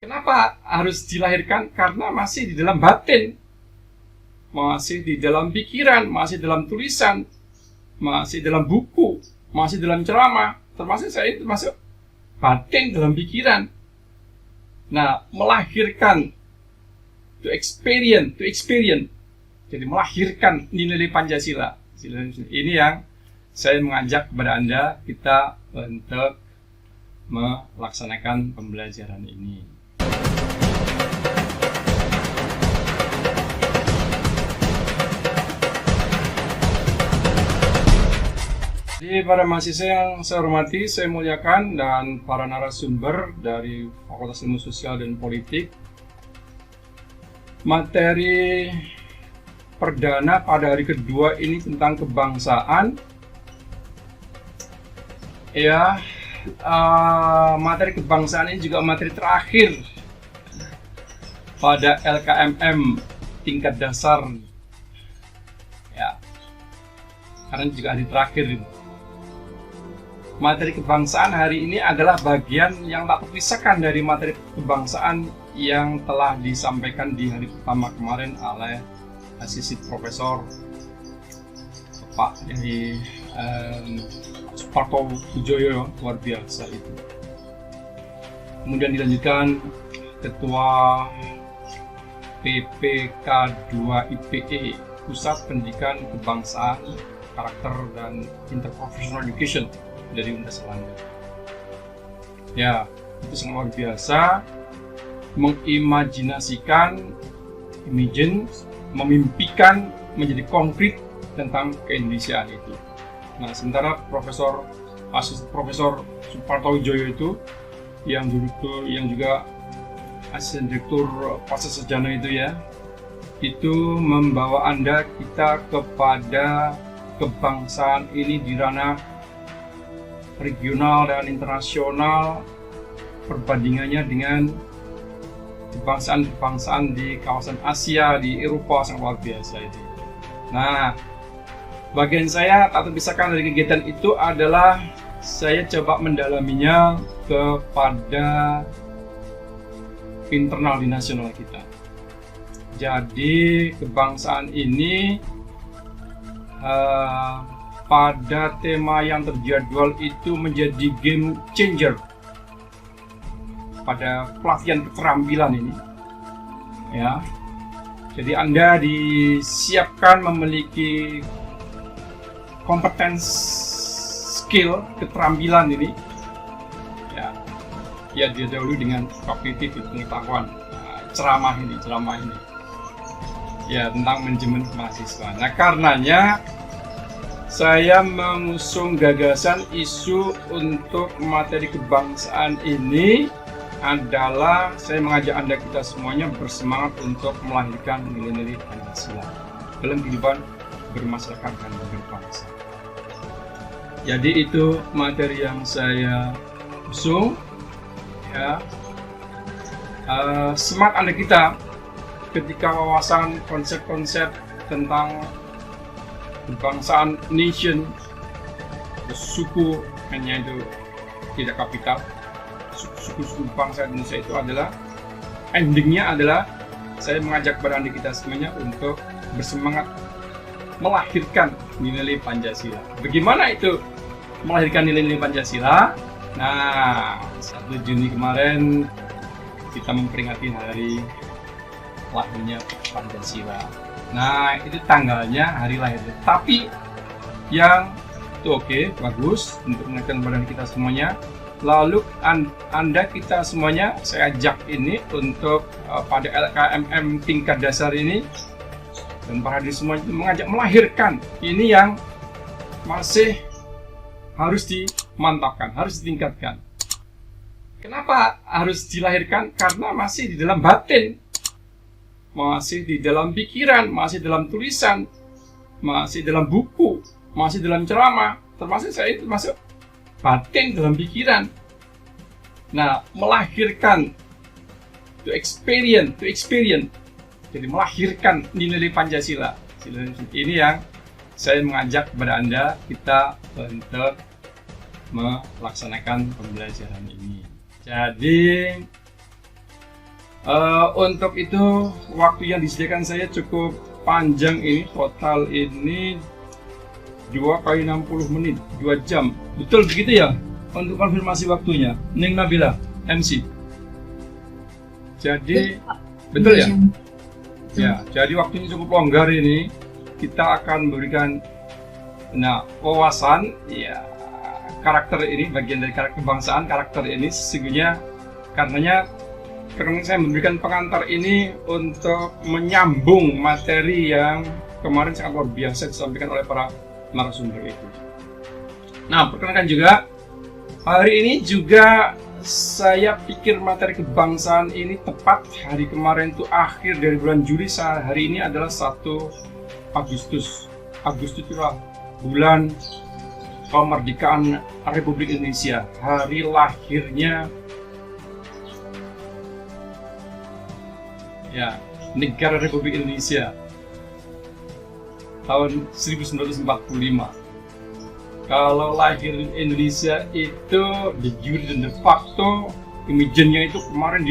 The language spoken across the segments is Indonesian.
Kenapa harus dilahirkan? Karena masih di dalam batin, masih di dalam pikiran, masih dalam tulisan, masih dalam buku, masih dalam ceramah. Termasuk saya, termasuk batin dalam pikiran. Nah, melahirkan, to experience. Jadi melahirkan nilai Pancasila. Ini yang saya mengajak kepada Anda kita untuk melaksanakan pembelajaran ini. Jadi para mahasiswa yang saya hormati, saya muliakan, dan para narasumber dari Fakultas Ilmu Sosial dan Politik, materi perdana pada hari kedua ini tentang kebangsaan. Ya, materi kebangsaan ini juga materi terakhir pada LKMM tingkat dasar. Ya, karena juga hari terakhir ini. Materi kebangsaan hari ini adalah bagian yang tak terpisahkan dari materi kebangsaan yang telah disampaikan di hari pertama kemarin oleh Asisten Profesor Pak dari Suparto Widjoyo, luar biasa itu. Kemudian dilanjutkan Ketua PPK2 IPE, Pusat Pendidikan Kebangsaan, Karakter dan Interprofessional Education dari Universitas Erlangga. Ya, itu sangat luar biasa, mengimajinasikan, memimpikan menjadi konkret tentang keindonesiaan itu. Nah, sementara Profesor Suparto Widjoyo itu yang juga asisten direktur Pasar Sarjana itu ya, itu membawa kita kepada kebangsaan ini di ranah regional dan internasional, perbandingannya dengan kebangsaan di kawasan Asia, di Eropa, sangat luar biasa itu. Nah, bagian saya tak terpisahkan dari kegiatan itu adalah saya coba mendalaminya kepada internal di nasional kita. Jadi kebangsaan ini pada tema yang terjadwal itu menjadi game changer pada pelatihan keterampilan ini, ya. Jadi Anda disiapkan memiliki kompetens, skill, keterampilan ini, ya didahului dengan kognitif, pengetahuan, ceramah ini, ya, tentang manajemen mahasiswa. Nah, karenanya saya mengusung gagasan isu untuk materi kebangsaan ini adalah saya mengajak Anda kita semuanya bersemangat untuk melahirkan nilai-nilai Pancasila dalam kehidupan bermasyarakat dan berbangsa. Jadi itu materi yang saya usung, ya. Semangat Anda kita ketika wawasan konsep-konsep tentang kebangsaan, nation, suku, hanya itu tidak kapital. Suku-suku bangsa Indonesia itu adalah endingnya adalah saya mengajak kepada Anda kita semuanya untuk bersemangat melahirkan nilai Pancasila. Bagaimana itu melahirkan nilai-nilai Pancasila? Nah, 1 Juni kemarin kita memperingati hari lahirnya Pancasila. Nah, itu tanggalnya, hari lahir. Tapi yang itu oke, bagus untuk mengenalkan badan kita semuanya. Lalu Anda kita semuanya saya ajak ini untuk pada LKMM tingkat dasar ini, dan para hadir semua itu mengajak melahirkan ini yang masih harus dimantapkan, harus ditingkatkan. Kenapa harus dilahirkan? Karena masih di dalam batin, masih di dalam pikiran, masih dalam tulisan, masih dalam buku, masih dalam ceramah. Termasuk saya, termasuk batin dalam pikiran. Nah, melahirkan, to experience. Jadi melahirkan nilai Pancasila. Ini yang saya mengajak kepada Anda kita untuk melaksanakan pembelajaran ini. Jadi Untuk itu waktu yang disediakan saya cukup panjang ini, total ini 2 kali 60 menit, 2 jam. Betul begitu ya? Untuk konfirmasi waktunya, Ning Nabila, MC. Jadi, betul ya? Ya, jadi waktunya cukup longgar ini. Kita akan memberikan wawasan, ya, karakter ini, bagian dari karakter kebangsaan. Karakter ini sesungguhnya karenanya saya memberikan pengantar ini untuk menyambung materi yang kemarin sangat luar biasa disampaikan oleh para narasumber itu. Nah, perkenalkan juga hari ini juga saya pikir materi kebangsaan ini tepat. Hari kemarin itu akhir dari bulan Juli, hari ini adalah 1 Agustus. Agustus itulah bulan kemerdekaan Republik Indonesia, hari lahirnya ya negara Republik Indonesia tahun 1945. Kalau lahir Indonesia itu de jure dan de facto, imajennya itu kemarin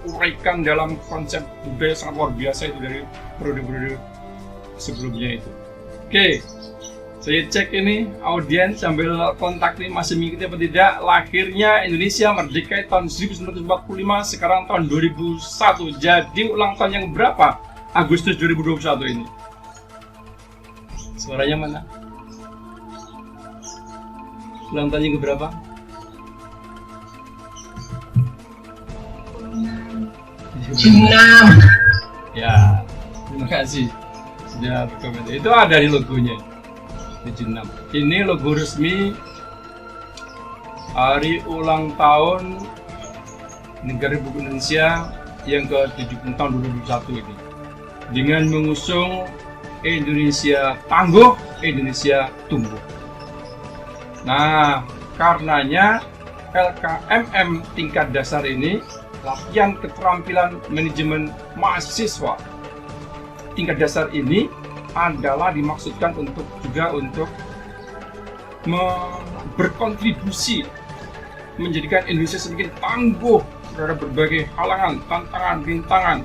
diuraikan dalam konsep budaya sangat luar biasa itu dari periode-periode sebelumnya itu. Oke, saya cek ini audiens sambil kontak nih, masih mengikuti apa tidak. Lahirnya Indonesia merdeka tahun 1945, sekarang tahun 2001. Jadi ulang tahun yang berapa? Agustus 2021 ini. Suaranya mana? Ulang tahun yang berapa? Jumlah. Ya, terima kasih sudah berkomentar. Itu ada di logonya. 76. Ini logo resmi hari ulang tahun negara Republik Indonesia yang ke-70 tahun 2021 ini, dengan mengusung Indonesia tangguh, Indonesia tumbuh. Nah, karenanya LKMM tingkat dasar ini, latihan keterampilan manajemen mahasiswa tingkat dasar ini adalah dimaksudkan untuk berkontribusi menjadikan Indonesia semakin tangguh terhadap berbagai halangan, tantangan, rintangan.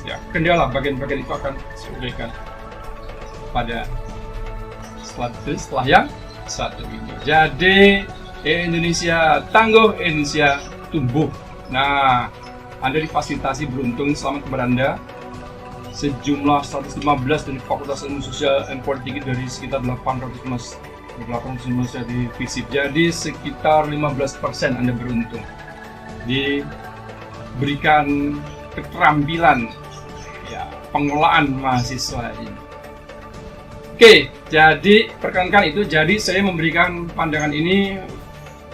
Ya, kendala bagian-bagian itu akan disampaikan pada setelah yang satu ini. Jadi Indonesia tangguh, Indonesia tumbuh. Nah, Anda difasilitasi, beruntung, selamat kepada Anda. Sejumlah 115 dari Fakultas Ilmu Sosial dan Politik dari sekitar 800 di FISIP. Jadi sekitar 15% Anda beruntung diberikan keterampilan ya pengelolaan mahasiswa ini. Oke, jadi perkenalkan itu. Jadi saya memberikan pandangan ini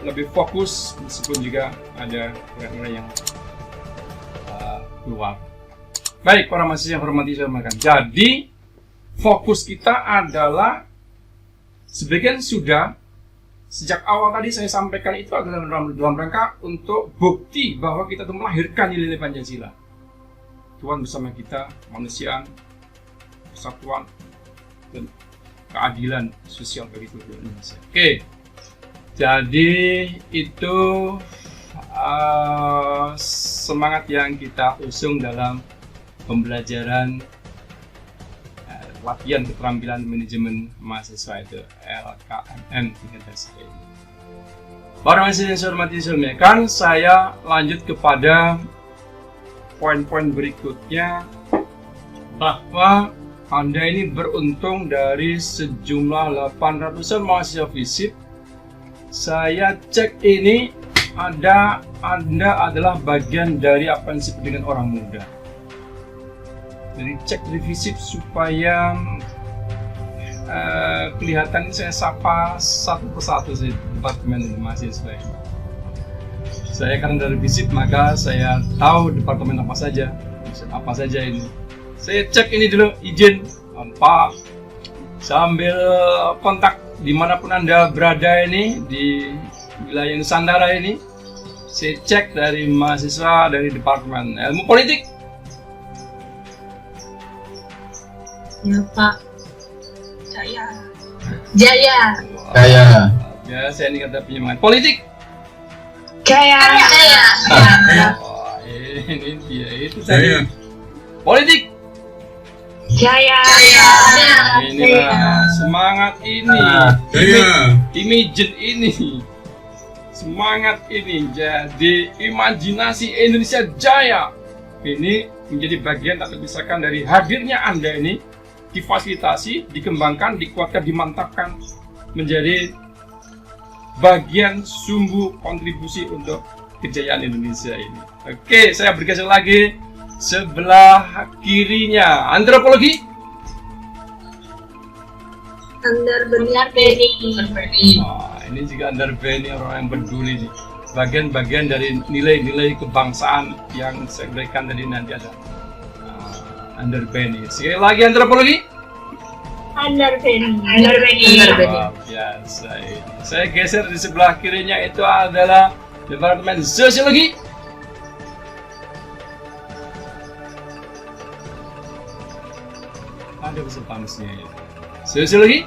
lebih fokus, meskipun juga ada orang-orang yang keluar. Baik, para mahasiswa yang hormati saya hormatkan. Jadi fokus kita adalah sebagian sudah sejak awal tadi saya sampaikan itu adalah dalam rangka untuk bukti bahwa kita itu melahirkan nilai-nilai Pancasila. Tuhan bersama kita, kemanusiaan, persatuan, dan keadilan sosial bagi seluruh Indonesia. Oke, jadi itu semangat yang kita usung dalam pembelajaran latihan keterampilan manajemen mahasiswa itu LKMM tingkat dasar ini. Para mahasiswa yang saya hormati, kan saya lanjut kepada poin-poin berikutnya, bahwa Anda ini beruntung dari sejumlah 800-an mahasiswa FISIP. Saya cek ini Anda adalah bagian dari apa yang disebut dengan orang muda. Jadi cek di FISIP supaya kelihatan, saya sapa satu persatu sih departemen mahasiswa. Saya karena dari FISIP, maka saya tahu departemen apa saja ini. Saya cek ini dulu, izin apa, sambil kontak dimanapun Anda berada ini di wilayah Nusantara ini. Saya cek dari mahasiswa dari Departemen Ilmu Politik. Ya Pak, Jaya. Ya, saya ini kata penyemangat politik. Jaya. Ini dia itu Jaya. tadi. Politik. Jaya. Inilah semangat ini. Jaya. Imagine ini. Semangat ini jadi imajinasi Indonesia Jaya. Ini menjadi bagian tak terpisahkan dari hadirnya Anda ini, difasilitasi, dikembangkan, dikuatkan, dimantapkan menjadi bagian sumbu kontribusi untuk kejayaan Indonesia ini. Oke, saya bergeser lagi sebelah kirinya antropologi. Under Beni. Wah, ini juga Underbeni, orang yang peduli nih. Bagian-bagian dari nilai-nilai kebangsaan yang saya berikan tadi nanti ada Underbeni. Sekali lagi antropologi. Under Beni. Wah, biasa ini. Saya geser di sebelah kirinya itu adalah Departemen Sosiologi. Ada kesempatannya ya. Sosiologi.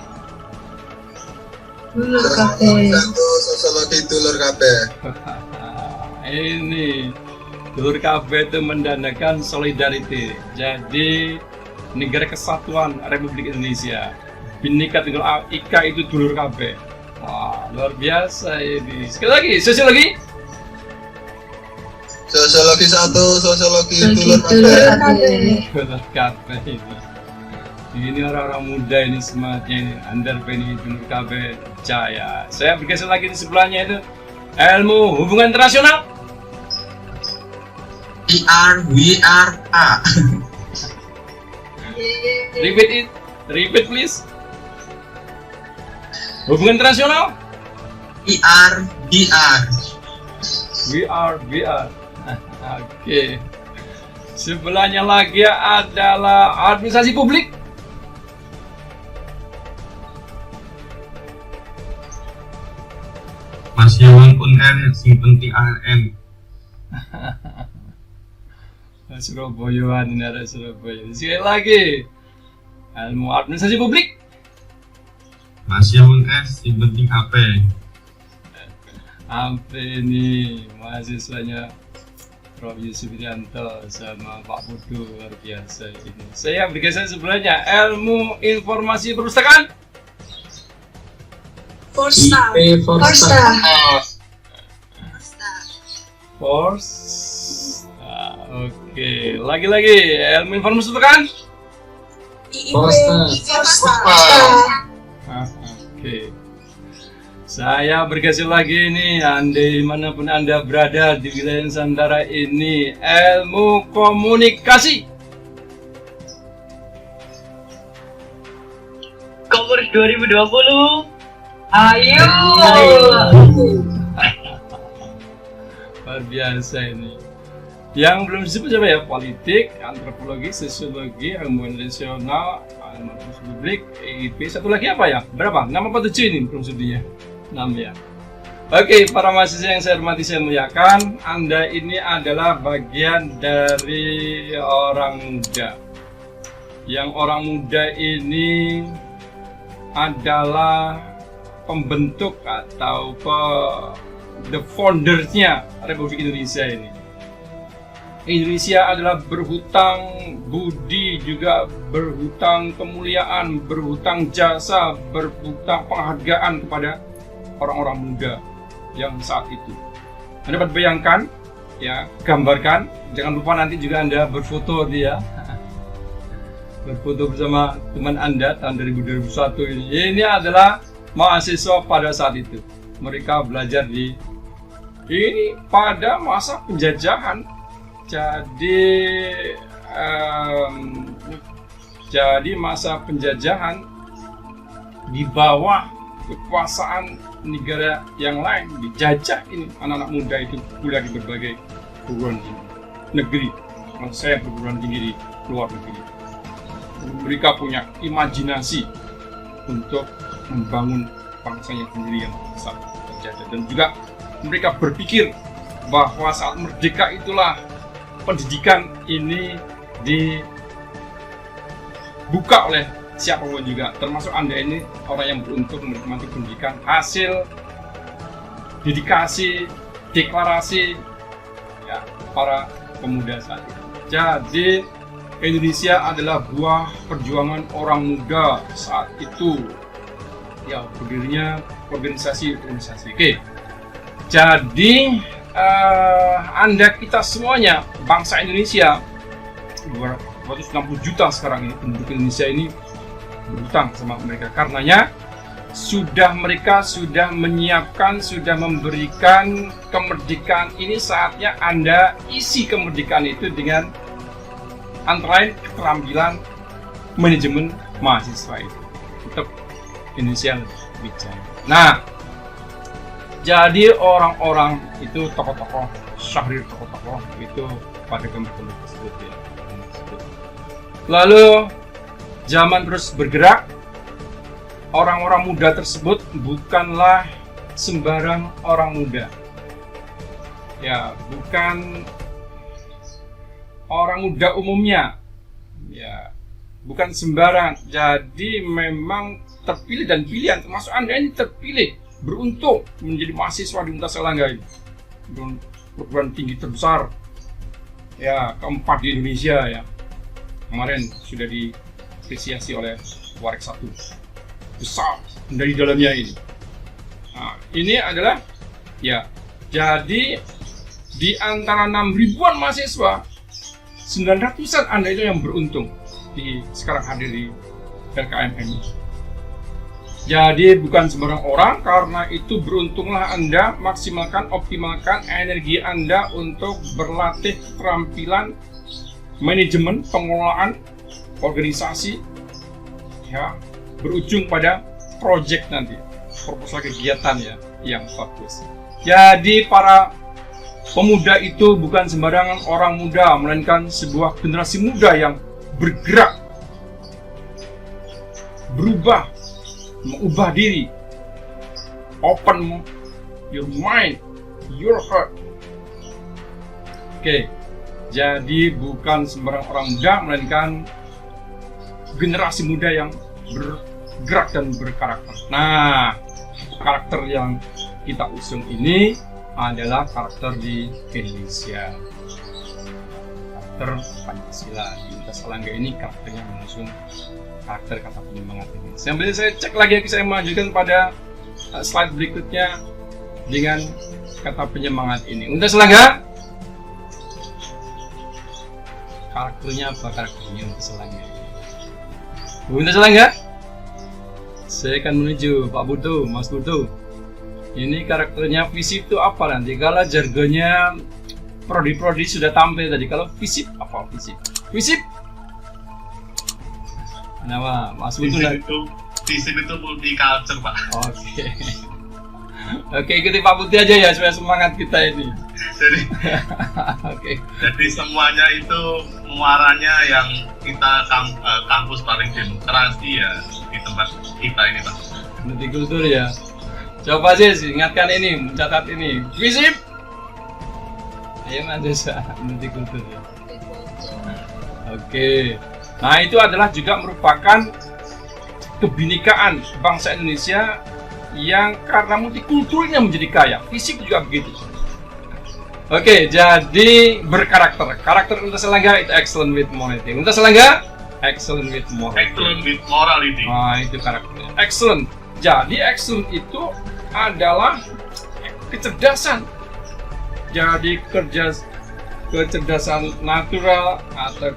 Dulur kabeh. Sosiologi dulur kabeh. Ini Dulur kabeh itu mendandakan solidarity. Jadi negara kesatuan Republik Indonesia. Bhinneka Tunggal Ika itu dulur kabeh. Wah, luar biasa ini. Sekali lagi, sosiologi. Sosiologi 1, sosiologi dulur Dulur kabeh. kabeh. Dulur kabeh ini. Ini orang-orang muda ini semangatnya ini. Underbeni dulur kabeh Jaya. Saya bergeser lagi di sebelahnya itu ilmu hubungan internasional. IRWRA. Repeat it. Repeat please. Hubungan internasional. IRBR. VR. Oke. Sebelahnya lagi adalah administrasi publik. Masyawan UNR sing penting AN. Surabayaan ini ada Surabaya. Sekali lagi. Ilmu administrasi publik. Masyawan UNR sing penting AP. Sampai ini mahasiswanya Prof. Yusuf Widianto sama Pak Pudu, luar biasa ini. Saya bergeser sebelahnya ilmu informasi perpustakaan. Forsta. Force. Oke. Lagi-lagi ilmu informasi perpustakaan. Oke. Saya bergeser lagi nih, andai manapun Anda berada di wilayah Nusantara ini, ilmu komunikasi. Komers 2020. Ayo. Luar biasa ini. Yang belum disebut siapa ya? Politik, antropologi, sosiologi, ilmu internasional, ilmu publik, IP. Satu lagi apa ya? Berapa? 6 apa 7 ini prosedurnya? 6 ya. Oke, para mahasiswa yang saya hormati, saya muliakan, Anda ini adalah bagian dari orang muda. Yang orang muda ini adalah pembentuk atau the foundersnya Republik Indonesia ini. Indonesia adalah berhutang budi, juga berhutang kemuliaan, berhutang jasa, berhutang penghargaan kepada orang-orang muda yang saat itu. Anda dapat bayangkan, ya, gambarkan. Jangan lupa nanti juga Anda berfoto dia, berfoto bersama teman Anda tahun 2021 ini. Ini adalah mahasiswa pada saat itu. Mereka belajar di ini pada masa penjajahan. Jadi masa penjajahan di bawah kekuasaan negara yang lain, dijajah ini anak-anak muda itu kuliah di berbagai perguruan tinggi negeri. Maksud saya perguruan tinggi di luar negeri. Mereka punya imajinasi untuk membangun bangsanya sendiri yang saat terjajah, dan juga mereka berpikir bahwa saat merdeka itulah pendidikan ini dibuka oleh siapapun juga, termasuk Anda ini orang yang beruntung menikmati pendidikan hasil dedikasi, deklarasi ya, para pemuda saat itu. Jadi Indonesia adalah buah perjuangan orang muda saat itu. Ya, berdirinya organisasi. Oke. Jadi Anda kita semuanya bangsa Indonesia 260 juta sekarang ini penduduk Indonesia ini berhutang sama mereka. Karenanya mereka sudah menyiapkan, sudah memberikan kemerdekaan ini, saatnya Anda isi kemerdekaan itu dengan antara lain keterampilan manajemen mahasiswa itu untuk Indonesia lebih jaya. Nah, jadi orang-orang itu tokoh-tokoh Syahrir, tokoh-tokoh itu pada kemerdekaan tersebut ya. Lalu zaman terus bergerak. Orang-orang muda tersebut bukanlah sembarang orang muda. Ya, bukan orang muda umumnya. Ya, bukan sembarang. Jadi memang terpilih dan pilihan, termasuk Anda ini terpilih, beruntung menjadi mahasiswa di Universitas Airlangga ini. Perguruan tinggi terbesar ya, keempat di Indonesia ya. Kemarin sudah diapresiasi oleh Warek 1. Besar dari dalamnya ini. Nah, ini adalah ya, jadi di antara 6.000-an mahasiswa 900-an Anda itu yang beruntung sekarang hadir di LKMM ini. Jadi bukan sembarang orang, karena itu beruntunglah Anda, maksimalkan, optimalkan energi Anda untuk berlatih keterampilan manajemen, pengelolaan, organisasi ya, berujung pada project nanti, proposal kegiatan ya yang bagus. Jadi para pemuda itu bukan sembarangan orang muda, melainkan sebuah generasi muda yang bergerak, berubah, mengubah diri, open your mind, your heart. Oke, jadi bukan sembarang orang muda, melainkan generasi muda yang bergerak dan berkarakter. Nah, karakter yang kita usung ini adalah karakter di Indonesia, karakter Pancasila. Di Universitas Airlangga ini karakternya mengusung karakter kata penyemangat ini. Sambil saya cek lagi, saya majukan pada slide berikutnya dengan kata penyemangat ini. Universitas Airlangga, karakternya apa karakternya Universitas Airlangga? Universitas Airlangga, saya akan menuju Pak Budo, Mas Budo. Ini karakternya FISIP itu apa nanti? Kalau jargonnya prodi-prodi sudah tampil tadi. Kalau FISIP apa FISIP? FISIP? Kenapa? Mas Budo FISIP itu multicultural, Pak. Oke. Oke, ikuti Pak Putih aja ya supaya semangat kita ini. Jadi, Oke. jadi semuanya itu muaranya yang kita kampus paling demokrasi ya di tempat kita ini, Pak. Multikultur ya. Coba sih ingatkan ini, mencatat ini. FISIP. Ayo Mas Desa, multikultur ya. Oke. Nah, itu adalah juga merupakan kebinekaan bangsa Indonesia yang karena multikulturnya menjadi kaya. FISIP juga begitu. Oke, jadi berkarakter. Karakter Universitas Airlangga itu excellent with morality. Universitas Airlangga excellent with morality. Excellent with morality. Nah, itu karakternya. Excellent. Jadi excellent itu adalah kecerdasan. Jadi kecerdasan natural atau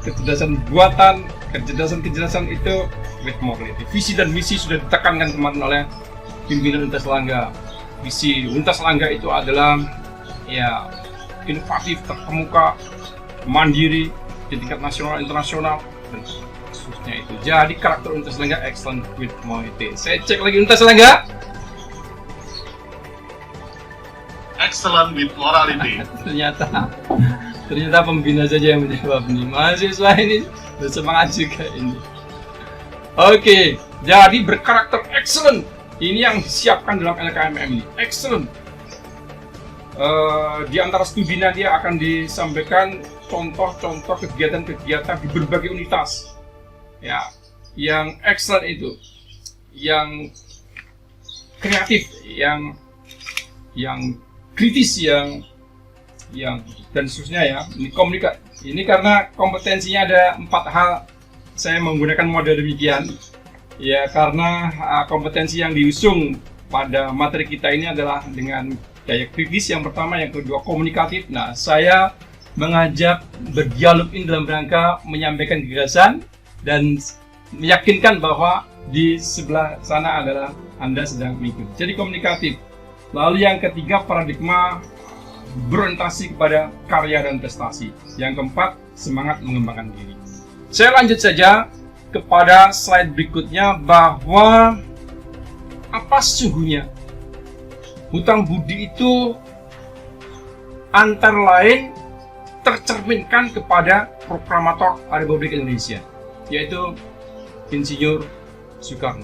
kecerdasan buatan, kecerdasan itu with morality. Visi dan misi sudah ditekankan kemarin oleh pimpinan Universitas Airlangga. Visi Universitas Airlangga itu adalah ya inovatif, terkemuka, mandiri di tingkat nasional, internasional, dan khususnya itu. Jadi karakter Universitas Airlangga excellent with morality. Saya cek lagi Universitas Airlangga. Excellent with morality. ternyata pembina saja yang menjawab nih. Mahasiswa ini bersemangat juga ini. Oke, jadi berkarakter excellent. Ini yang disiapkan dalam LKMM ini. Excellent. Di antara studinya dia akan disampaikan contoh-contoh kegiatan-kegiatan di berbagai universitas. Ya, yang excellent itu, yang kreatif, yang kritis, yang yang dan seterusnya ya. Ini karena kompetensinya ada 4 hal, saya menggunakan model demikian. Ya karena kompetensi yang diusung pada materi kita ini adalah dengan daya kritis yang pertama, yang kedua komunikatif. Nah, saya mengajak berdialog ini dalam rangka menyampaikan gagasan dan meyakinkan bahwa di sebelah sana adalah Anda sedang mengikuti. Jadi komunikatif. Lalu yang ketiga, paradigma berorientasi kepada karya dan prestasi. Yang keempat, semangat mengembangkan diri. Saya lanjut saja kepada slide berikutnya, bahwa apa sesungguhnya hutang budi itu antara lain tercerminkan kepada proklamator Republik Indonesia, yaitu Insinyur Soekarno.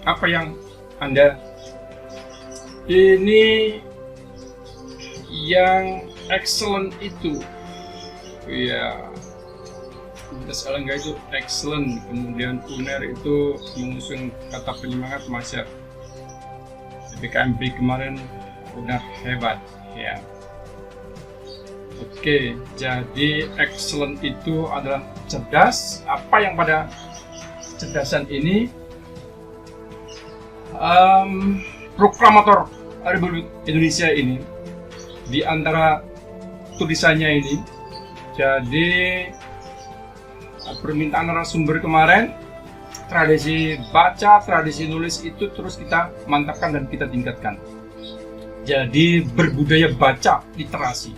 Apa yang Anda ini yang excellent itu ya, Universitas Erlangga itu excellent, kemudian UNER itu mengusung kata penyemangat masa PKMP kemarin udah hebat ya. Oke, jadi excellent itu adalah cerdas. Apa yang pada kecerdasan ini proklamator Republik Indonesia ini di antara tulisannya ini, jadi permintaan narasumber kemarin, tradisi baca, tradisi nulis itu terus kita mantapkan dan kita tingkatkan. Jadi berbudaya baca, literasi.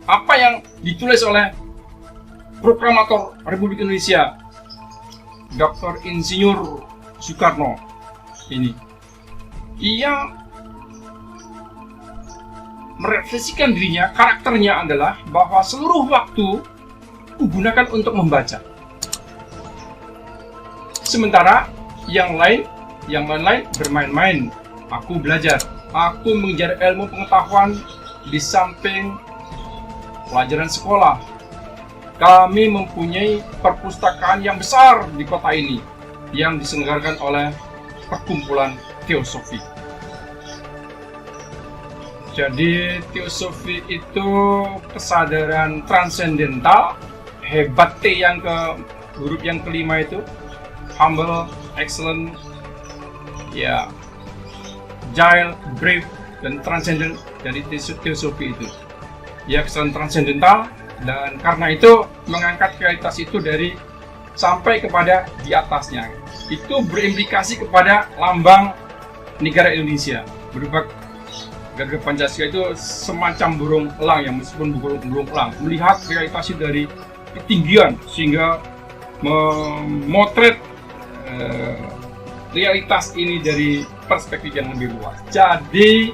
Apa yang ditulis oleh proklamator Republik Indonesia Dr. Insinyur Soekarno ini, ia merefleksikan dirinya, karakternya adalah bahwa seluruh waktu kugunakan untuk membaca. Sementara yang lain bermain-main. Aku belajar, aku mengejar ilmu pengetahuan di samping pelajaran sekolah. Kami mempunyai perpustakaan yang besar di kota ini yang diselenggarakan oleh Perkumpulan Teosofi. Jadi teosofi itu kesadaran transendental, hebat T yang ke huruf yang kelima itu, humble, excellent, ya, agile, brave, dan transcendent. Jadi teosofi itu ya kesadaran transendental, dan karena itu mengangkat realitas itu dari sampai kepada di atasnya. Itu berimplikasi kepada lambang negara Indonesia berupa Garuda Pancasila. Itu semacam burung elang, yang meskipun burung elang melihat realitas itu dari ketinggian sehingga memotret realitas ini dari perspektif yang lebih luas. Jadi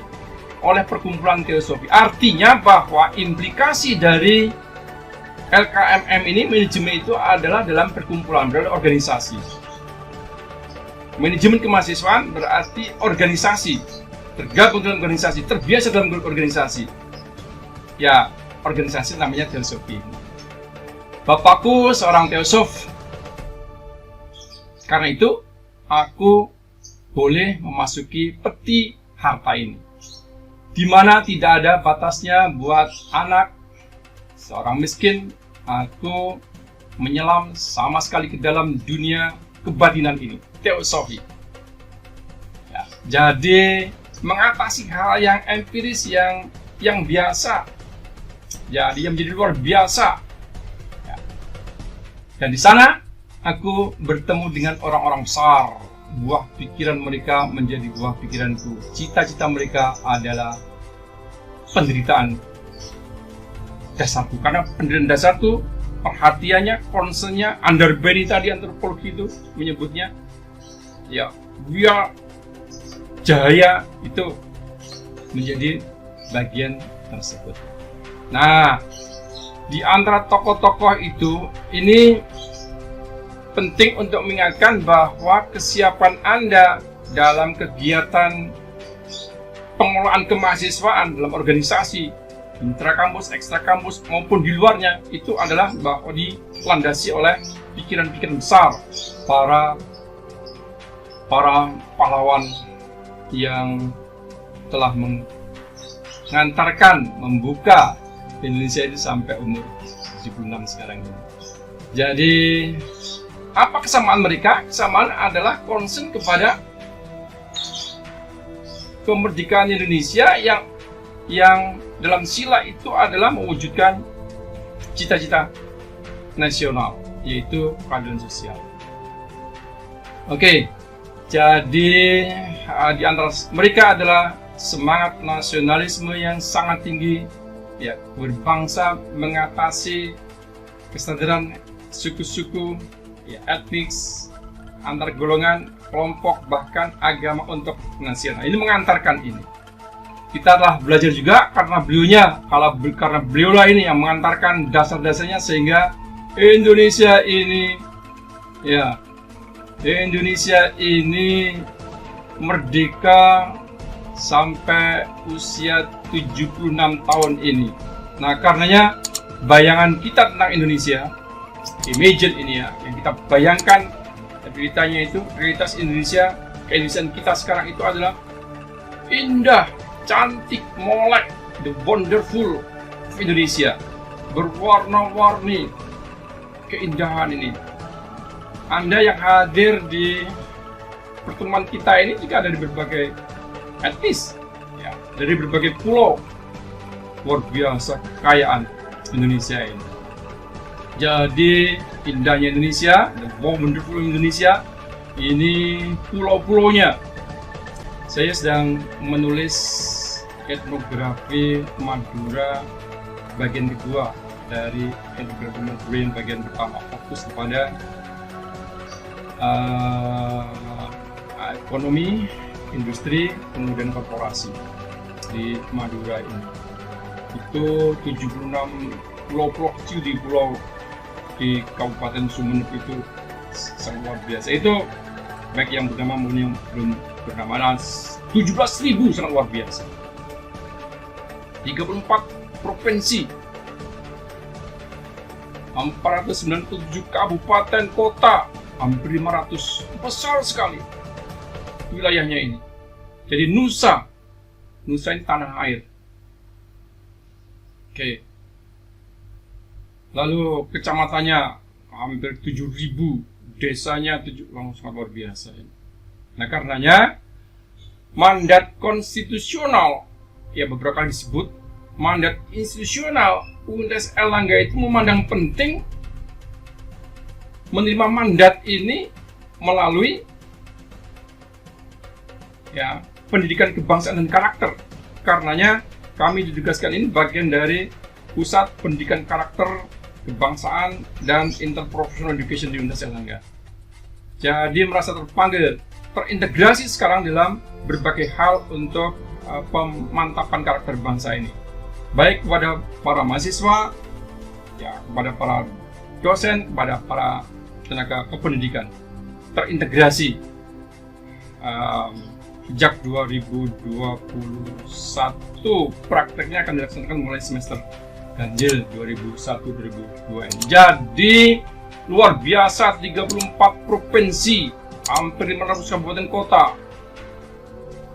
oleh Perkumpulan Teosofi, artinya bahwa implikasi dari LKMM ini, manajemen itu adalah dalam perkumpulan, berarti organisasi. Manajemen kemahasiswaan berarti organisasi, tergabung dalam organisasi, terbiasa dalam organisasi. Ya, organisasi namanya teosofi. Bapakku seorang teosof. Karena itu, aku boleh memasuki peti harta ini, di mana tidak ada batasnya buat anak seorang miskin. Aku menyelam sama sekali ke dalam dunia kebatinan ini, teosofi. Ya, jadi mengatasi hal yang empiris, yang biasa, jadi yang menjadi luar biasa. Ya. Dan di sana aku bertemu dengan orang-orang besar. Buah pikiran mereka menjadi buah pikiranku. Cita-cita mereka adalah penderitaan dasarku. Karena penderitaan dasarku, perhatiannya, concernnya, underbelly tadi antropologi itu menyebutnya, ya, biar cahaya itu menjadi bagian tersebut. Nah, di antara tokoh-tokoh itu, ini penting untuk mengingatkan bahwa kesiapan Anda dalam kegiatan pengelolaan kemahasiswaan dalam organisasi, intrakampus, ekstrakampus, maupun di luarnya, itu adalah bahwa dilandasi oleh pikiran-pikiran besar para pahlawan yang telah mengantarkan, membuka Indonesia itu sampai umur 76 sekarang ini. Jadi apa kesamaan mereka? Kesamaan adalah concern kepada kemerdekaan Indonesia yang dalam sila itu adalah mewujudkan cita-cita nasional, yaitu keadilan sosial. Oke, jadi di antara mereka adalah semangat nasionalisme yang sangat tinggi, ya, berbangsa, mengatasi kesenjangan suku-suku, ya, etnis, antar golongan, kelompok, bahkan agama untuk nasional. Ini mengantarkan ini. Kita telah belajar juga karena beliaulah ini yang mengantarkan dasar-dasarnya sehingga Indonesia ini merdeka sampai usia 76 tahun ini. Nah, karenanya bayangan kita tentang Indonesia, imagine ini ya, yang kita bayangkan realitanya itu, realitas Indonesia, keindonesiaan kita sekarang itu adalah indah, cantik, molek, the wonderful of Indonesia, berwarna-warni keindahan ini. Anda yang hadir di pertemuan kita ini juga ada di berbagai etnis, ya, dari berbagai pulau. Luar biasa kekayaan Indonesia ini. Jadi indahnya Indonesia, the wonderful Indonesia, ini pulau-pulaunya. Saya sedang menulis etnografi Madura bagian kedua dari etnografi Madura yang bagian pertama, fokus kepada ekonomi, industri, kemudian korporasi di Madura ini. Itu 76 pulau-pulau kecil di Kabupaten Sumeneb itu sangat luar biasa. Itu baik yang bernama maupun yang belum bernama. 17.000 sangat luar biasa. 34 provinsi, 497 kabupaten kota, hampir 500, besar sekali wilayahnya ini. Jadi Nusa ini tanah air. Oke. Lalu kecamatannya hampir 7.000, desanya sangat luar biasa. Nah, karenanya mandat konstitusional, ya beberapa kali disebut mandat institusional, Universitas Airlangga itu memandang penting menerima mandat ini melalui, ya, pendidikan kebangsaan dan karakter. Karenanya kami ditugaskan ini bagian dari Pusat Pendidikan Karakter, Kebangsaan, dan Interprofessional Education di Universitas Airlangga. Jadi merasa terpanggil, terintegrasi sekarang dalam berbagai hal untuk pemantapan karakter bangsa ini. Baik kepada para mahasiswa, ya, kepada para dosen, kepada para tenaga kependidikan. Terintegrasi sejak 2021, prakteknya akan dilaksanakan mulai semester ganjil 2001-2002 ini. Jadi luar biasa, 34 provinsi, hampir 500 kabupaten kota,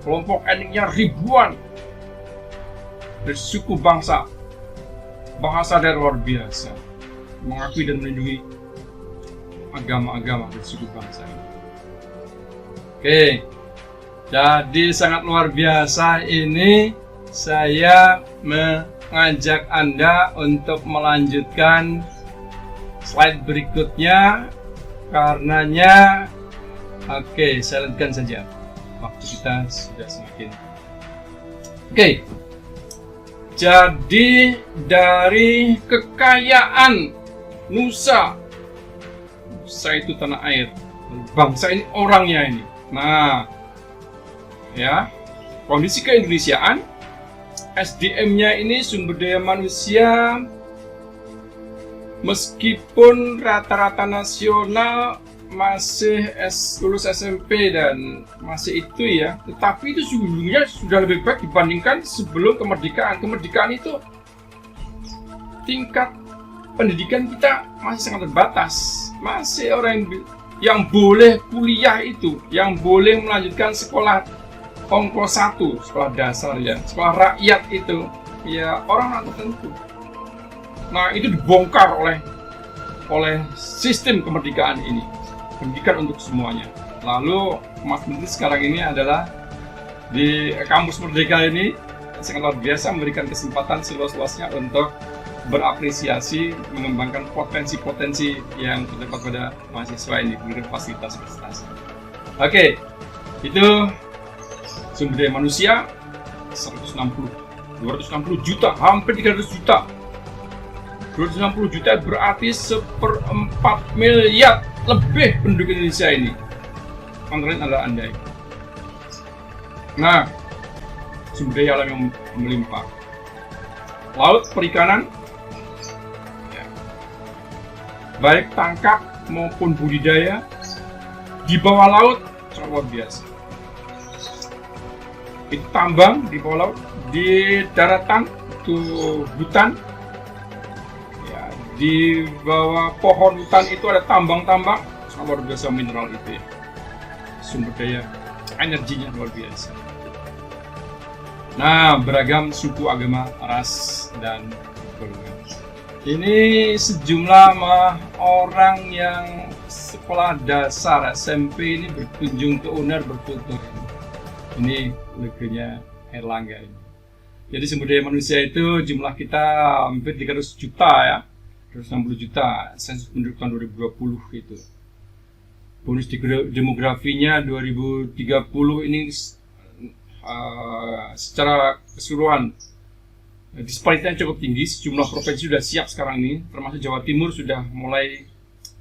kelompok etniknya ribuan, dari suku bangsa, bahasa daerah luar biasa, mengakui dan melindungi agama-agama dari suku bangsa ini. Oke, jadi sangat luar biasa ini. Saya mengajak Anda untuk melanjutkan slide berikutnya, karenanya, oke, saya lanjutkan saja. Waktu kita sudah semakin. Oke. Jadi dari kekayaan Nusa itu tanah air, bangsa ini orangnya ini. Nah, ya, kondisi keindonesiaan, SDM-nya ini sumber daya manusia, meskipun rata-rata nasional masih lulus SMP dan masih itu ya, tetapi itu sesungguhnya sudah lebih baik dibandingkan sebelum kemerdekaan. Kemerdekaan itu tingkat pendidikan kita masih sangat terbatas. Masih orang yang boleh kuliah itu, yang boleh melanjutkan sekolah ongkos 1 sekolah dasar ya, sekolah rakyat itu ya orang tertentu. Nah itu dibongkar oleh sistem kemerdekaan ini, pendidikan untuk semuanya. Lalu Mas Menteri sekarang ini adalah di kampus Merdeka ini sangat luar biasa, memberikan kesempatan seluas-luasnya untuk berapresiasi, mengembangkan potensi-potensi yang terdapat pada mahasiswa ini, memberikan fasilitas-fasilitas. Oke, itu sumber daya manusia 260 juta, hampir 300 juta. 260 juta berarti 1/4 miliar lebih penduduk Indonesia ini. Antara lain adalah Anda. Nah, sumber daya alam yang melimpah. Laut, perikanan, ya. Baik tangkap maupun budidaya di bawah laut sangat luar biasa. Itu tambang di bawah laut, di daratan itu hutan. Di bawah pohon hutan itu ada tambang-tambang, sangat luar biasa mineral itu ya. Sumber daya energinya luar biasa. Nah, beragam suku, agama, ras, dan golongan. Ini sejumlah orang yang sekolah dasar SMP ini berkunjung ke UNER bertutur. Ini negerinya Erlangga ini. Jadi sumber daya manusia itu jumlah kita hampir 300 juta ya. 260 juta, sensus penduduk tahun 2020 itu. Bonus demografinya 2030 ini secara keseluruhan disparitasnya cukup tinggi. Sejumlah provinsi sudah siap sekarang ini, termasuk Jawa Timur sudah mulai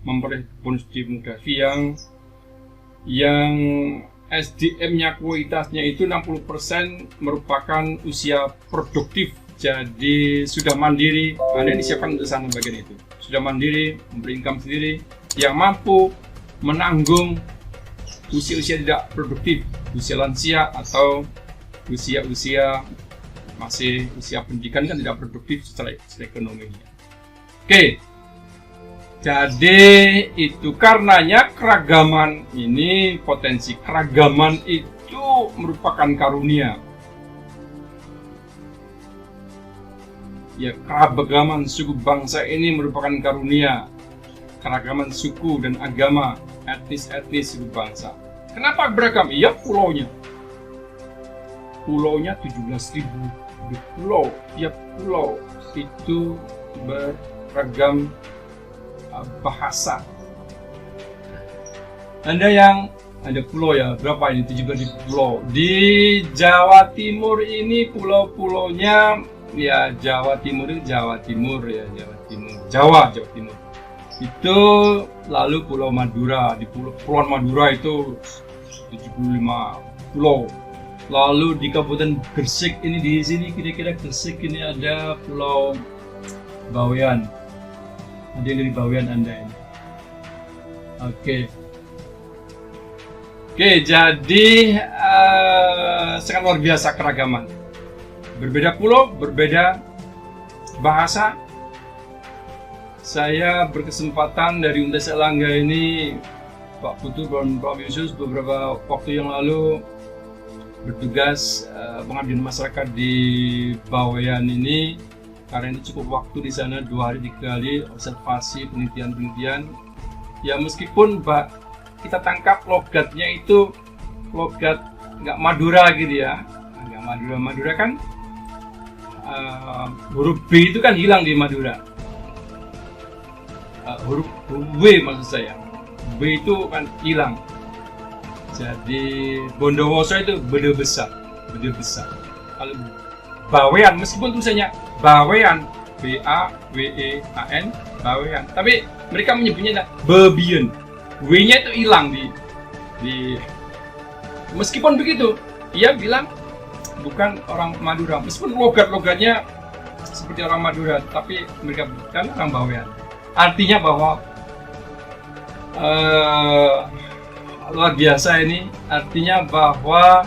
memperoleh bonus demografi yang SDM-nya kualitasnya itu 60% merupakan usia produktif. Jadi sudah mandiri, Anda disiapkan untuk sana bagian itu. Sudah mandiri, memberi income sendiri, yang mampu menanggung usia-usia tidak produktif, usia lansia atau usia-usia masih usia pendidikan kan tidak produktif secara ekonominya. Oke, jadi itu karenanya keragaman ini, potensi keragaman itu merupakan karunia. Ya, keragaman suku bangsa ini merupakan karunia. Keragaman suku dan agama, etnis suku bangsa. Kenapa beragam? Ya, pulaunya. Pulaunya 17.000 pulau. Tiap pulau itu beragam bahasa. Ada pulau ya, berapa ini? 17.000 pulau. Di Jawa Timur ini pulau-pulaunya ya Jawa Timur ya, Jawa Timur. Itu lalu Pulau Madura, di Pulau Madura itu 75 pulau. Lalu di Kabupaten Gresik ini, di sini kira-kira Gresik ini ada Pulau Bawean. Ada yang dari Bawean Anda ini. Oke, jadi sangat luar biasa keragaman. Berbeda pulau, berbeda bahasa. Saya berkesempatan dari Universitas Erlangga ini, Pak Putu dan Pak Yusuf beberapa waktu yang lalu bertugas pengabdian masyarakat di Bawean ini. Karena ini cukup waktu di sana 2 hari 3 kali observasi penelitian. Ya meskipun kita tangkap logatnya itu logat nggak Madura gitu ya, nggak Madura kan. Huruf B itu kan hilang di Madura. Huruf W maksud saya, B itu kan hilang. Jadi Bondowoso itu beda besar. Kalau Bawean, meskipun tulisannya Bawean, B-A-W-E-A-N, Bawean, tapi mereka menyebutnya Bebian. W-nya itu hilang di. Meskipun begitu, ia bilang bukan orang Madura, meskipun logatnya seperti orang Madura, tapi mereka bukan orang Bawean. Artinya bahwa luar biasa ini, artinya bahwa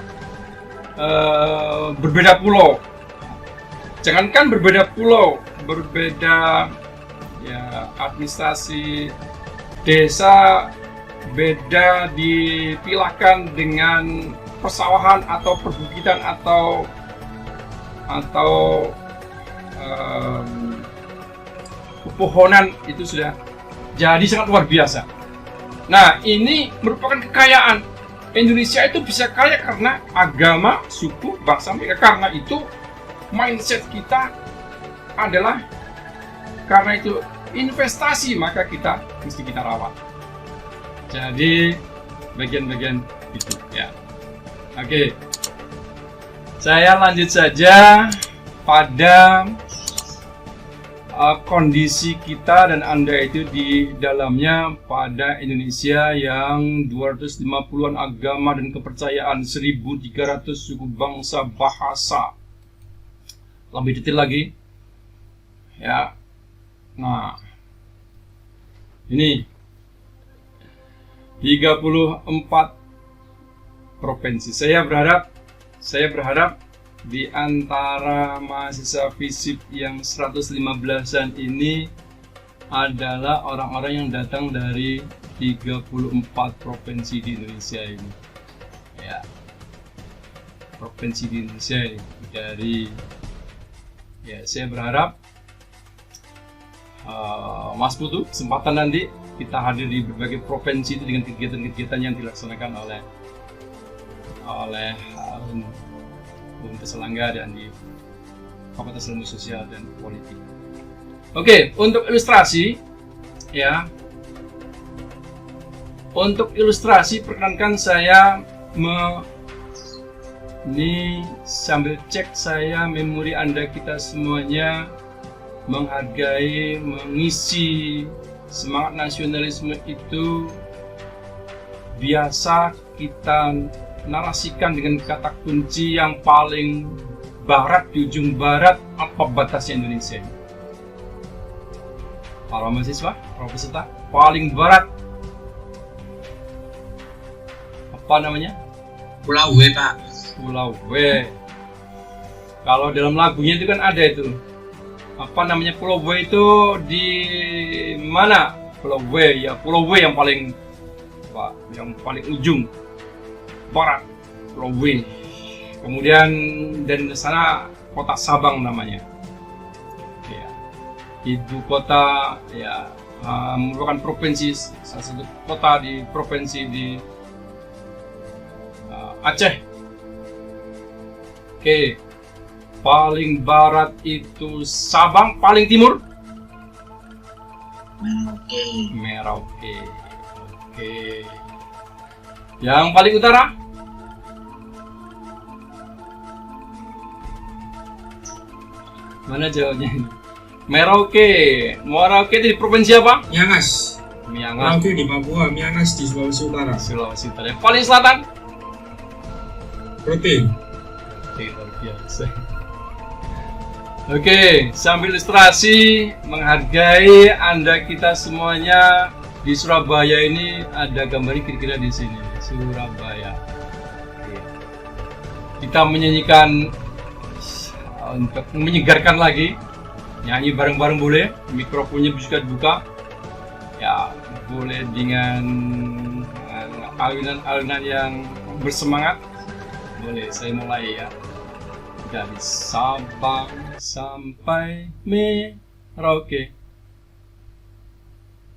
berbeda pulau. Jangankan berbeda pulau, berbeda ya administrasi desa, beda dipilakan dengan persawahan atau perbukitan atau pepohonan itu sudah jadi sangat luar biasa. Nah, ini merupakan kekayaan. Indonesia itu bisa kaya karena agama, suku, bangsa mereka. Karena itu mindset kita adalah karena itu investasi, maka mesti kita rawat. Jadi bagian-bagian itu ya. Oke. Saya lanjut saja pada kondisi kita dan Anda itu di dalamnya pada Indonesia yang 250-an agama dan kepercayaan, 1.300 suku bangsa bahasa. Lebih detail lagi ya. Nah, ini 34 provinsi. Saya berharap di antara mahasiswa FISIP yang 115-an ini adalah orang-orang yang datang dari 34 provinsi di Indonesia ini. Ya. Provinsi di Indonesia ini. Saya berharap Mas Putu kesempatan nanti kita hadir di berbagai provinsi itu dengan kegiatan-kegiatan yang dilaksanakan oleh Keselangga dan di Fakultas Ilmu Sosial dan Politik. Oke, untuk ilustrasi ya. Untuk ilustrasi perkenankan saya ini sambil cek saya memori Anda kita semuanya menghargai, mengisi semangat nasionalisme itu biasa kita narasikan dengan kata kunci yang paling barat, di ujung barat. Apa batasnya Indonesia ini? Para mahasiswa, para peserta, paling barat apa namanya? Pulau W, Pak. Pulau W. Kalau dalam lagunya itu kan ada itu. Apa namanya Pulau W itu di mana? Pulau W ya, Pulau W yang paling ujung barat, Pulau W. Kemudian dari sana kota Sabang namanya. Ya. Ibu kota ya merupakan provinsi, salah satu kota di provinsi di Aceh. Oke. Paling barat itu Sabang, paling timur Merauke. Oke. Yang paling utara mana jawabnya? Merauke itu di provinsi apa? Miangas. Miangas. Merauke di Papua, Miangas di Sulawesi Utara. Sulawesi Utara. Yang paling selatan? Protein. Luar biasa. Oke, sambil ilustrasi menghargai Anda kita semuanya di Surabaya ini ada gambarnya kira-kira di sini, Surabaya. Oke. Kita menyanyikan untuk menyegarkan lagi, nyanyi bareng-bareng boleh, mikrofonnya bisa dibuka, ya boleh dengan alunan-alunan yang bersemangat, boleh. Saya mulai ya. Dari Sabang sampai Merauke,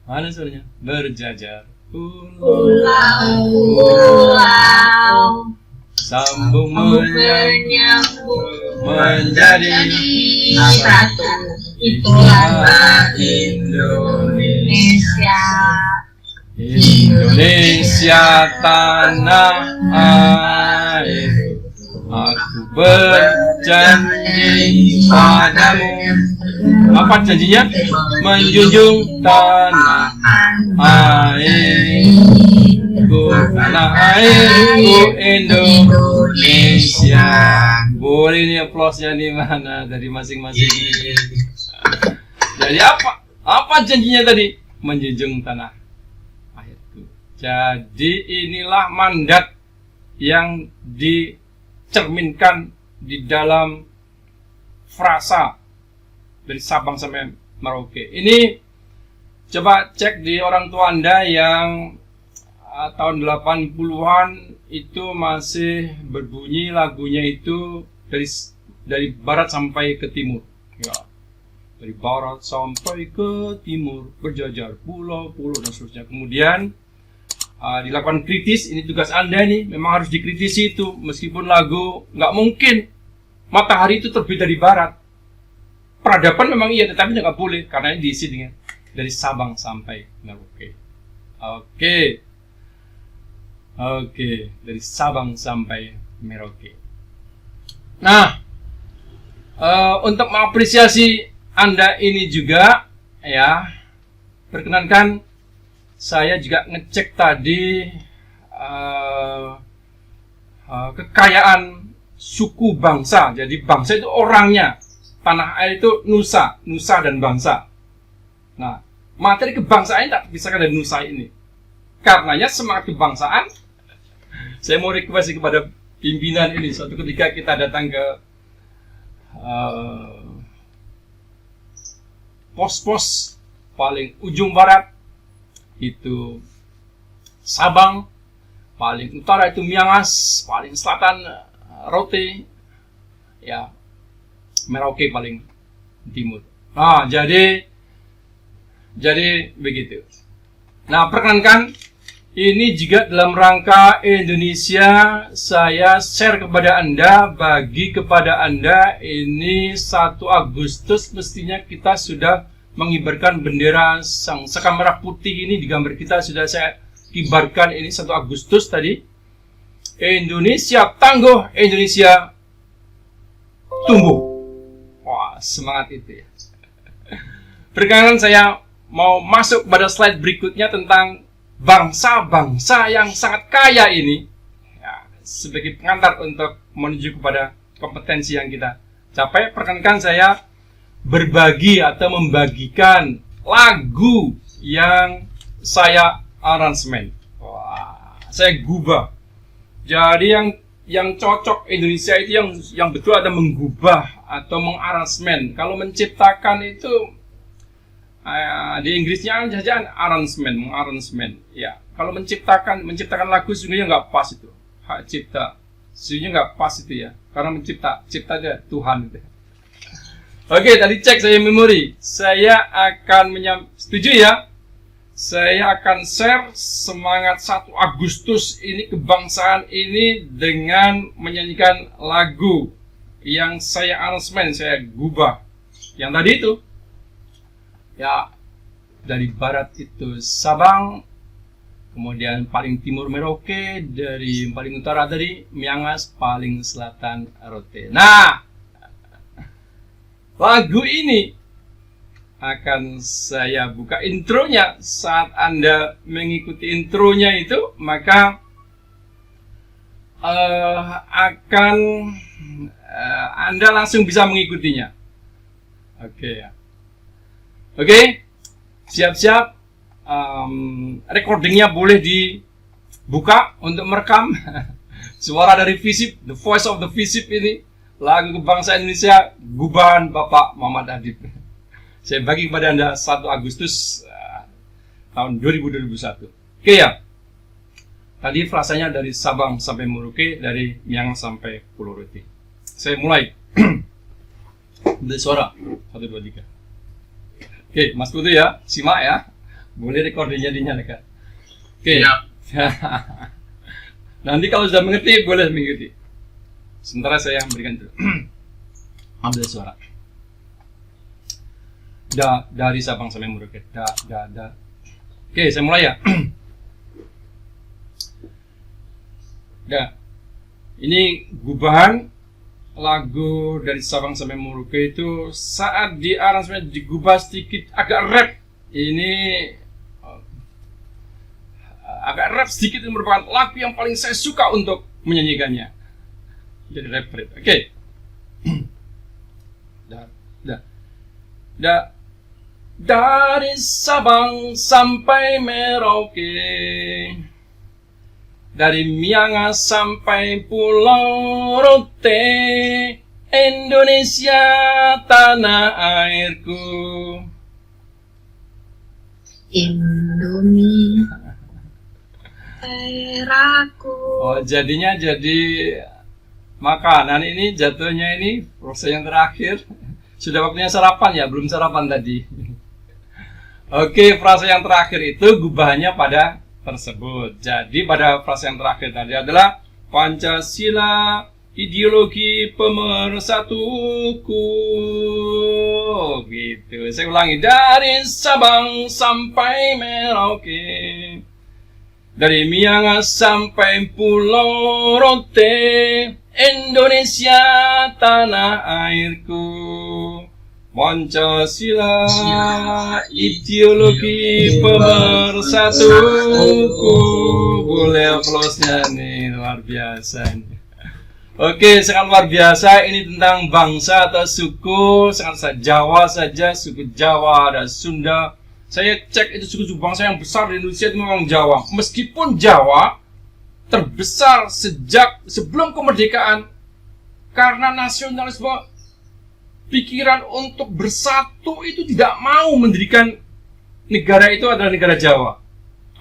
mana suaranya? Berjajar pulau, sambung menyambung menjadi satu. Itulah Indonesia. Indonesia tanah air. Aku berjanji padamu. Apa janjinya? Menjunjung tanah airku, tanah airku Indonesia. Boleh nih applause-nya di mana dari masing-masing. Jadi apa janjinya tadi? Menjunjung tanah airku. Jadi inilah mandat yang dicerminkan di dalam frasa dari Sabang sampai Merauke. Ini coba cek di orang tua Anda yang tahun 80-an itu masih berbunyi lagunya itu dari barat sampai ke timur. Ya. Dari barat sampai ke timur berjajar pulau-pulau dan seterusnya. Kemudian dilakukan kritis, ini tugas Anda nih, memang harus dikritisi itu. Meskipun lagu nggak mungkin matahari itu terbit dari barat. Peradaban memang iya, tetapi nggak boleh karena ini diisi dengan dari Sabang sampai Merauke. Oke, dari Sabang sampai Merauke. Nah, untuk mengapresiasi Anda ini juga, ya, perkenankan saya juga ngecek tadi kekayaan suku bangsa. Jadi bangsa itu orangnya, tanah air itu nusa dan bangsa. Nah, materi kebangsaan tak terpisahkan dari nusa ini. Karenanya semangat kebangsaan, saya mau request kepada pimpinan ini, suatu ketika kita datang ke pos-pos paling ujung barat itu Sabang, paling utara itu Miangas, paling selatan Rote, ya Merauke paling timur. Nah, jadi begitu. Nah, perkenankan ini juga dalam rangka Indonesia, saya share kepada Anda, bagi kepada Anda, ini 1 Agustus mestinya kita sudah mengibarkan bendera sang saka merah putih ini. Di gambar kita sudah saya kibarkan ini 1 Agustus tadi. Indonesia tangguh, Indonesia tumbuh. Wah, semangat itu ya. Perkenalkan saya mau masuk pada slide berikutnya tentang bangsa-bangsa yang sangat kaya ini, ya, sebagai pengantar untuk menuju kepada kompetensi yang kita capai. Perkenalkan saya berbagi atau membagikan lagu yang saya aransemen. Wah, saya gubah. Jadi yang cocok Indonesia itu yang betul ada menggubah atau mengaransemen. Kalau menciptakan itu di Inggrisnya saja mengarrangement. Ya, kalau menciptakan lagu sesungguhnya nggak pas itu. Hak cipta sesungguhnya nggak pas itu ya. Karena cipta aja Tuhan itu. Oke, tadi cek saya memori. Saya akan setuju ya. Saya akan share semangat 1 Agustus ini, kebangsaan ini, dengan menyanyikan lagu yang saya aransemen, saya gubah. Yang tadi itu, ya, dari barat itu Sabang, kemudian paling timur Merauke, dari paling utara tadi Miangas, paling selatan Rote. Nah, lagu ini akan saya buka intronya. Saat Anda mengikuti intronya itu, maka Anda langsung bisa mengikutinya. Oke ya. Oke, siap-siap. Recordingnya boleh dibuka untuk merekam suara dari FISIP, The Voice of the FISIP ini, lagu kebangsaan Indonesia, gubahan Bapak Muhammad Adib. Saya bagi kepada Anda 1 Agustus tahun 2021. Oke ya. Tadi frasanya dari Sabang sampai Merauke, dari Miangas sampai Pulau Rote. Saya mulai. Dari suara 1, 2, 3. Oke, Mas Putu ya, simak ya. Boleh recordingnya dinyalakan. Oke. Nanti kalau sudah mengerti, boleh mengikuti. Sementara saya memberikan dulu. Ambil suara. Dari Sabang sampai Merauke. Oke, saya mulai ya. Ini gubahan lagu dari Sabang sampai Merauke itu saat di aransemen digubah sedikit agak rap. Ini agak rap sedikit, ini merupakan lagu yang paling saya suka untuk menyanyikannya. Jadi rap. Oke. Dari Sabang sampai Merauke, dari Miangas sampai Pulau Rote, Indonesia tanah airku. Indomie seleraku. Oh, jadinya jadi makanan ini jatuhnya ini proses yang terakhir. Sudah waktunya sarapan ya, belum sarapan tadi. Oke, frase yang terakhir itu gubahnya pada tersebut. Jadi pada frase yang terakhir tadi adalah Pancasila ideologi pemersatuku. Gitu. Saya ulangi, dari Sabang sampai Merauke, dari Miangas sampai Pulau Rote, Indonesia tanah airku. Pancasila ideologi pemersatuku. Boleh aplausnya nih, luar biasa nih. Oke, sangat luar biasa. Ini tentang bangsa atau suku. Sangat Jawa saja, suku Jawa dan Sunda. Saya cek itu suku-suku bangsa yang besar di Indonesia itu memang Jawa. Meskipun Jawa terbesar sejak sebelum kemerdekaan, karena nasionalisme, pikiran untuk bersatu itu tidak mau mendirikan negara itu adalah negara Jawa.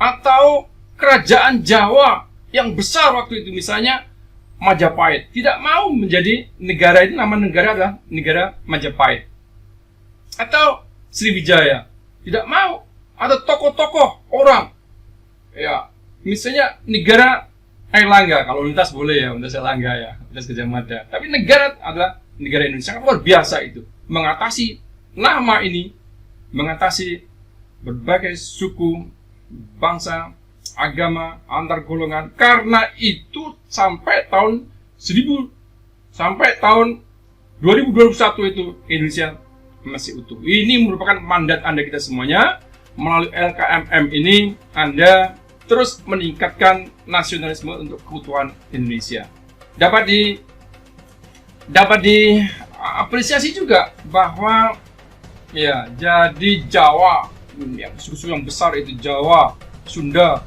Atau kerajaan Jawa yang besar waktu itu, misalnya Majapahit, tidak mau menjadi negara itu, nama negara adalah negara Majapahit. Atau Sriwijaya, tidak mau. Ada tokoh-tokoh orang, ya, misalnya negara Airlangga, kalau lintas boleh ya, lintas Airlangga ya, lintas Gajah Mada. Tapi negara adalah negara Indonesia, sangat luar biasa itu. Mengatasi nama ini, mengatasi berbagai suku, bangsa, agama, antar golongan. Karena itu sampai tahun 2021 itu Indonesia masih utuh. Ini merupakan mandat Anda kita semuanya. Melalui LKMM ini Anda terus meningkatkan nasionalisme untuk keutuhan Indonesia. Dapat diapresiasi juga bahwa ya, jadi Jawa, yang suku-suku yang besar itu Jawa, Sunda,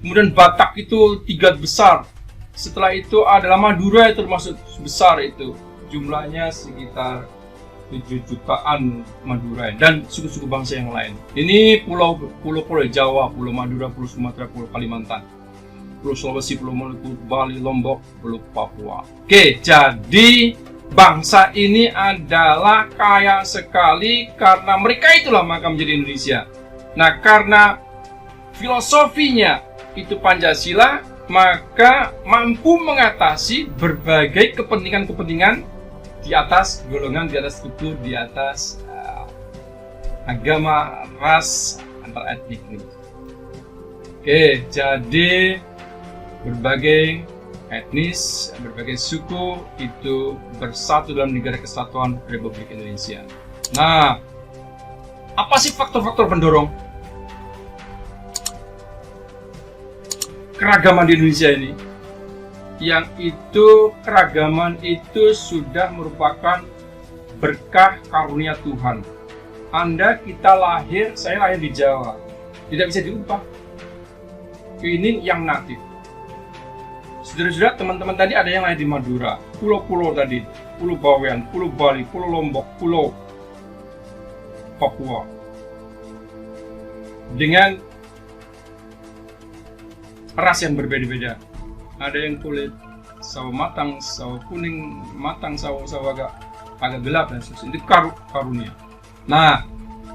kemudian Batak itu 3 besar. Setelah itu adalah Madura yang termasuk besar itu. Jumlahnya sekitar 7 jutaan Madura dan suku-suku bangsa yang lain. Ini pulau Jawa, Pulau Madura, Pulau Sumatera, Pulau Kalimantan, Pulau Sulawesi, Pulau Maluku, Bali, Lombok, Pulau Papua. Oke, jadi bangsa ini adalah kaya sekali karena mereka itulah maka menjadi Indonesia. Nah, karena filosofinya itu Pancasila, maka mampu mengatasi berbagai kepentingan-kepentingan di atas golongan, di atas suku, di atas agama, ras, antar etnik ini. Oke, jadi berbagai etnis, berbagai suku itu bersatu dalam Negara Kesatuan Republik Indonesia. Nah, apa sih faktor-faktor pendorong keragaman di Indonesia ini? Yang itu keragaman itu sudah merupakan berkah karunia Tuhan. Kita lahir, saya lahir di Jawa, tidak bisa diubah. Ini yang natif. Saudara-saudara, teman-teman tadi ada yang lahir di Madura, pulau-pulau tadi, Pulau Bawean, Pulau Bali, Pulau Lombok, Pulau Papua, dengan ras yang berbeda-beda. Ada yang kulit sawo matang, sawo kuning matang, sawo agak gelap dan seterusnya. Itu karunia. Nah,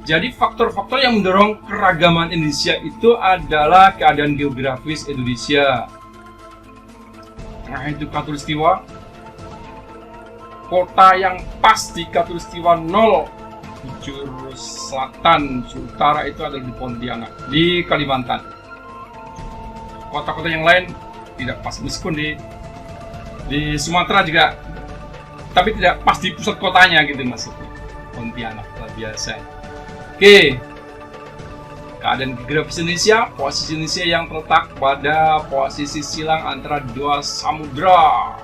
jadi faktor-faktor yang mendorong keragaman Indonesia itu adalah keadaan geografis Indonesia. Nah, itu Katulistiwa, kota yang pas di Katulistiwa 0, bujur selatan, bujur utara itu adalah di Pontianak, di Kalimantan. Kota-kota yang lain tidak pas, meskipun di Sumatera juga, tapi tidak pas di pusat kotanya gitu maksudnya. Pontianak luar biasa. Oke. Keadaan geografis Indonesia, posisi Indonesia yang terletak pada posisi silang antara 2 samudra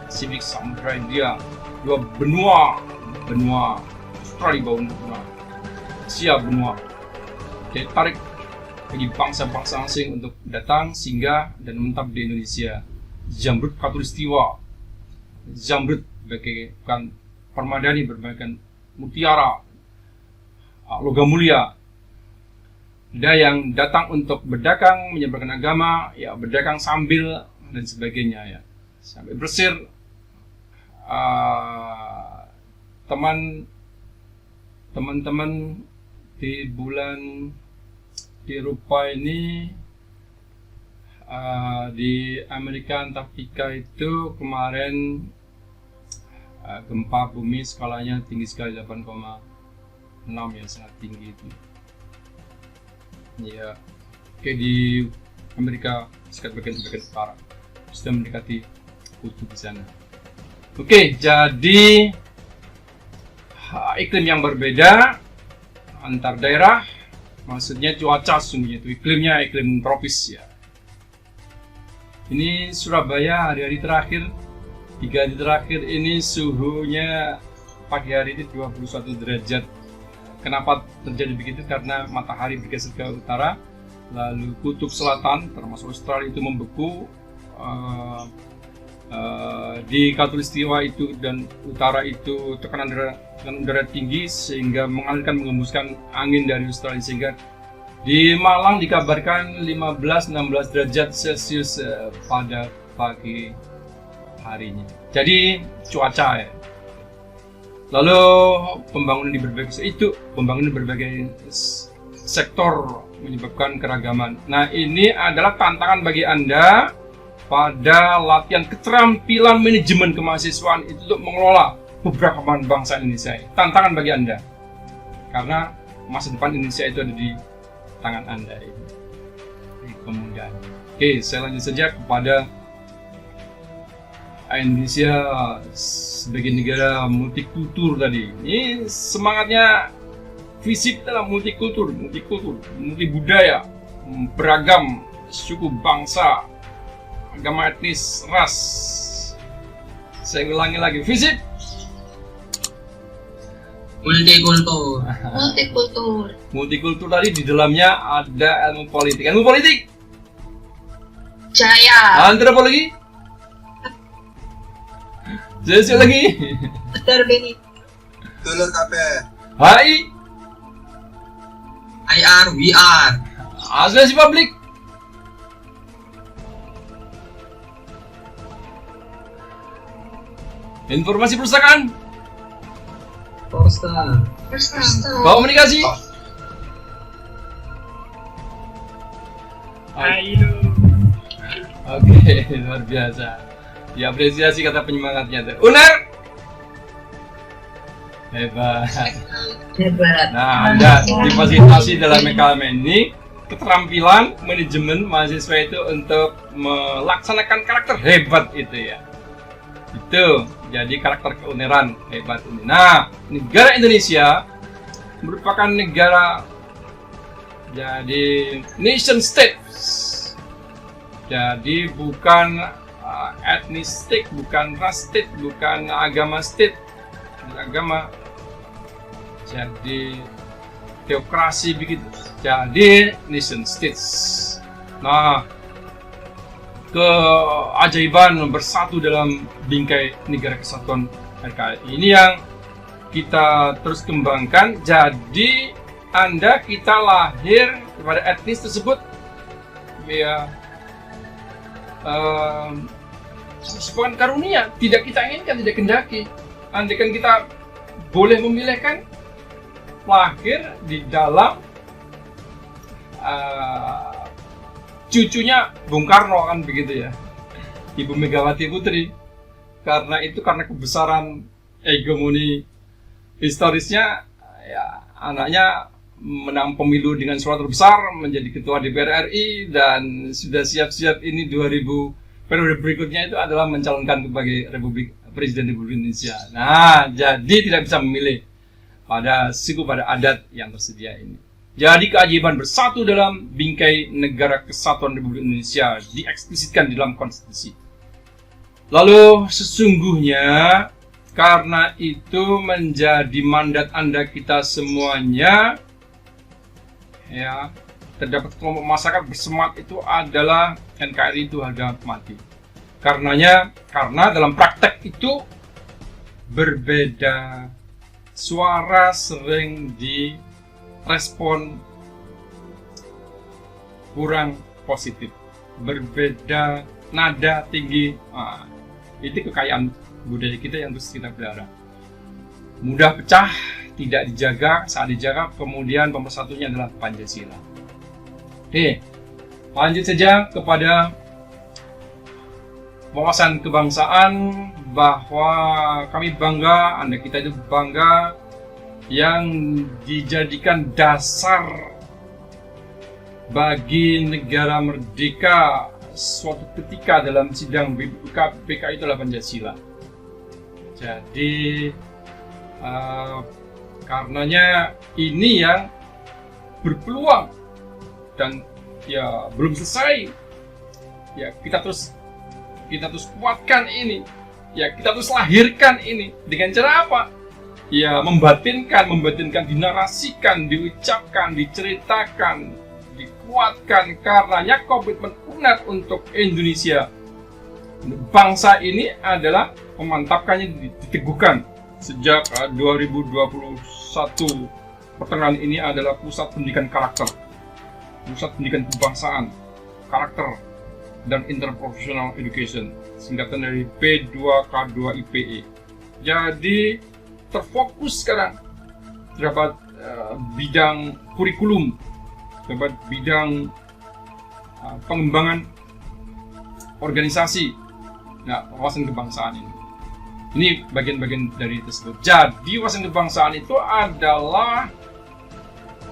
Pasifik, Samudra India, 2 benua Australia, benua Asia, benua. Jadi tarik bagi bangsa-bangsa asing untuk datang, singgah dan menetap di Indonesia. Zamrud Katulistiwa, Zamrud bagaikan permadani, berbagaikan mutiara, logam mulia. Ada yang datang untuk berdagang, menyebarkan agama, ya berdagang sambil dan sebagainya ya. Sambil bersir. Teman-teman di bulan di Eropa ini di Amerika Antartika itu kemarin gempa bumi skalanya tinggi sekali 8,6 ya, sangat tinggi itu. Ya, oke, di Amerika Serikat bagian utara sudah mendekati kutub di sana. Oke, jadi iklim yang berbeda antar daerah, maksudnya cuaca sungguhnya itu iklimnya iklim tropis ya. Ini Surabaya hari-hari terakhir, 3 hari terakhir ini suhunya pagi hari ini 21 derajat. Kenapa terjadi begitu? Karena matahari bergeser ke utara, lalu kutub selatan termasuk Australia itu membeku, di Khatulistiwa itu dan utara itu tekanan udara tinggi sehingga mengembuskan angin dari Australia, sehingga di Malang dikabarkan 15-16 derajat Celcius pada pagi harinya. Jadi cuaca ya. Lalu pembangunan di berbagai sektor menyebabkan keragaman. Nah, ini adalah tantangan bagi Anda pada latihan keterampilan manajemen kemahasiswaan itu untuk mengelola keberagaman bangsa Indonesia. Tantangan bagi Anda. Karena masa depan Indonesia itu ada di tangan Anda ini. Di kemudian. Oke, saya lanjut saja kepada Indonesia sebagai negara multikultur tadi. Ini semangatnya fisik dalam multikultur, multi budaya, beragam suku bangsa, agama, etnis, ras. Saya ulangi lagi, fisik multikultur tadi di dalamnya ada ilmu politik. Jaya. Antropologi. Jelasin lagi. Terbeni. Dulur kabeh. HI. IR, WR. Asuransi publik. Informasi perpustakaan. Komunikasi. Ayo. Oke, luar biasa. Diapresiasi kata penyemangatnya tuh. Uner. Hebat. Nah, Anda difasilitasi dalam MKM ini keterampilan manajemen mahasiswa itu untuk melaksanakan karakter hebat itu ya. Itu jadi karakter keuneran hebat ini. Nah, negara Indonesia merupakan negara jadi nation state. Jadi bukan etnis state, bukan ras state, bukan agama state. Agama jadi teokrasi begitu. Jadi nation states. Nah, keajaiban bersatu dalam bingkai negara kesatuan NKRI ini yang kita terus kembangkan. Jadi kita lahir kepada etnis tersebut ya sebuah karunia, tidak kita inginkan, tidak kendaki. Andaikan kita boleh memilih kan, lahir di dalam cucunya Bung Karno kan begitu ya, Ibu Megawati Putri. Karena kebesaran hegemoni historisnya ya, anaknya menang pemilu dengan suara terbesar, menjadi ketua DPR RI, dan sudah siap-siap ini 2000 periode berikutnya itu adalah mencalonkan sebagai Presiden Republik Indonesia. Nah, jadi tidak bisa memilih pada suku, pada adat yang tersedia ini. Jadi keajaiban bersatu dalam bingkai negara kesatuan Republik Indonesia dieksplisitkan di dalam konstitusi. Lalu sesungguhnya karena itu menjadi mandat Anda kita semuanya ya, terdapat kelompok masyarakat bersemangat itu adalah NKRI itu harga mati. Karena dalam praktek itu berbeda suara sering direspon kurang positif, berbeda nada tinggi. Itu kekayaan budaya kita yang terus kita pelihara. Mudah pecah, tidak dijaga, saat dijaga kemudian pemersatunya adalah Pancasila. Oke, lanjut saja kepada wawasan kebangsaan, bahwa kami bangga, Anda kita itu bangga, yang dijadikan dasar bagi negara merdeka suatu ketika dalam sidang BPK itulah Pancasila. Jadi karenanya ini yang berpeluang dan ya belum selesai. Ya kita terus kuatkan ini. Ya kita terus lahirkan ini dengan cara apa? Ya membatinkan, dinarasikan, diucapkan, diceritakan, dikuatkan, karenanya komitmen UNED untuk Indonesia, bangsa ini adalah memantapkannya, diteguhkan. Sejak 2021 pertengahan ini adalah pusat pendidikan karakter, pusat pendidikan kebangsaan, karakter, dan interprofessional education, singkatan dari P2K2IPE. Jadi terfokus sekarang terdapat bidang kurikulum, terdapat bidang pengembangan organisasi, wawasan kebangsaan ini. Ini bagian-bagian dari tersebut. Jadi wawasan kebangsaan itu adalah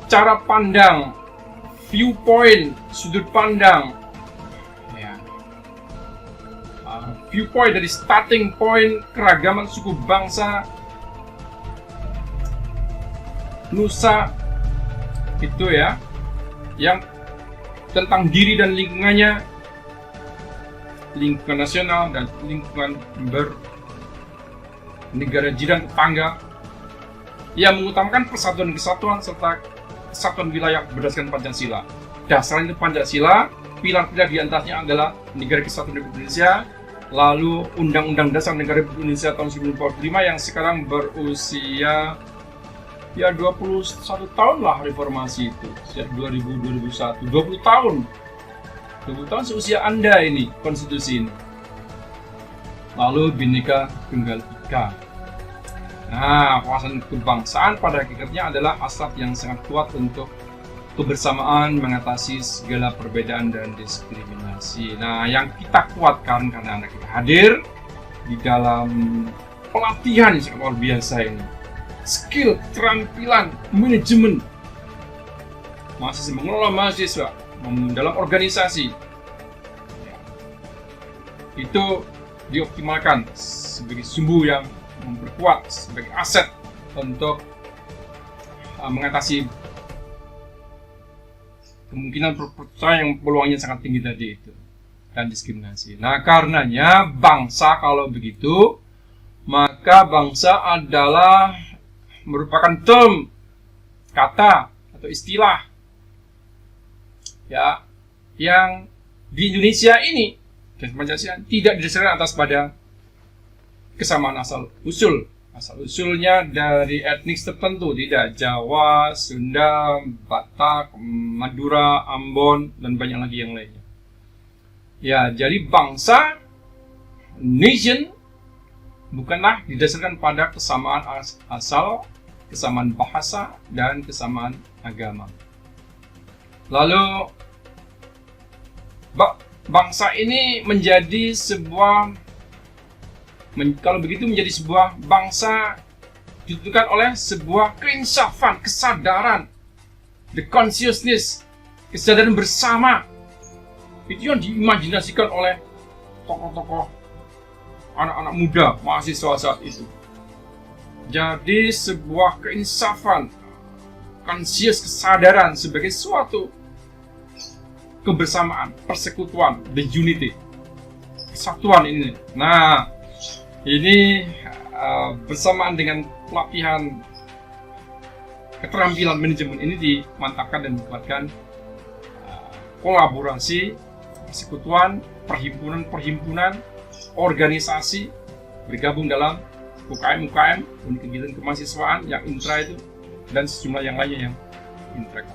cara pandang, viewpoint, sudut pandang, viewpoint dari starting point keragaman suku bangsa Nusa itu ya, yang tentang diri dan lingkungannya, lingkungan nasional dan lingkungan negara jiran tetangga, yang mengutamakan persatuan kesatuan serta kesatuan wilayah berdasarkan Pancasila. Dasarnya Pancasila, pilar-pilar di atasnya adalah Negara Kesatuan Republik Indonesia, lalu Undang-Undang Dasar Negara Republik Indonesia tahun 1945 yang sekarang berusia ya 21 tahun lah reformasi itu, sejak 2001, 20 tahun seusia Anda ini, konstitusi ini. Lalu Bhinneka Tunggal Ika. Wawasan kebangsaan pada hakikatnya adalah hasrat yang sangat kuat untuk kebersamaan, mengatasi segala perbedaan dan diskriminasi. Yang kita kuatkan karena anak kita hadir di dalam pelatihan yang sangat luar biasa ini. Skill, keterampilan, manajemen mahasiswa, mengelola mahasiswa dalam organisasi, itu dioptimalkan sebagai sumbu yang memperkuat, sebagai aset untuk mengatasi kemungkinan perpecahan yang peluangnya sangat tinggi tadi itu, dan diskriminasi. Karenanya bangsa kalau begitu, maka bangsa adalah merupakan term, kata atau istilah ya yang di Indonesia ini dan Pancasila tidak didasarkan atas pada kesamaan asal usulnya dari etnis tertentu, tidak, Jawa, Sunda, Batak, Madura, Ambon, dan banyak lagi yang lainnya. Ya, jadi bangsa, nation, bukanlah didasarkan pada kesamaan asal, kesamaan bahasa, dan kesamaan agama. Lalu bangsa ini menjadi sebuah, kalau begitu menjadi sebuah bangsa ditentukan oleh sebuah keinsafan, kesadaran, the consciousness, kesadaran bersama. Itu yang diimajinasikan oleh tokoh-tokoh anak-anak muda, mahasiswa saat itu. Jadi sebuah keinsafan, conscious, kesadaran sebagai suatu kebersamaan, persekutuan, the unity, kesatuan ini. Ini bersamaan dengan pelatihan keterampilan manajemen ini dimantapkan dan dikuatkan kolaborasi, persekutuan, perhimpunan, organisasi bergabung dalam UKM, unit kegiatan kemahasiswaan yang intra itu, dan sejumlah yang lainnya yang intra.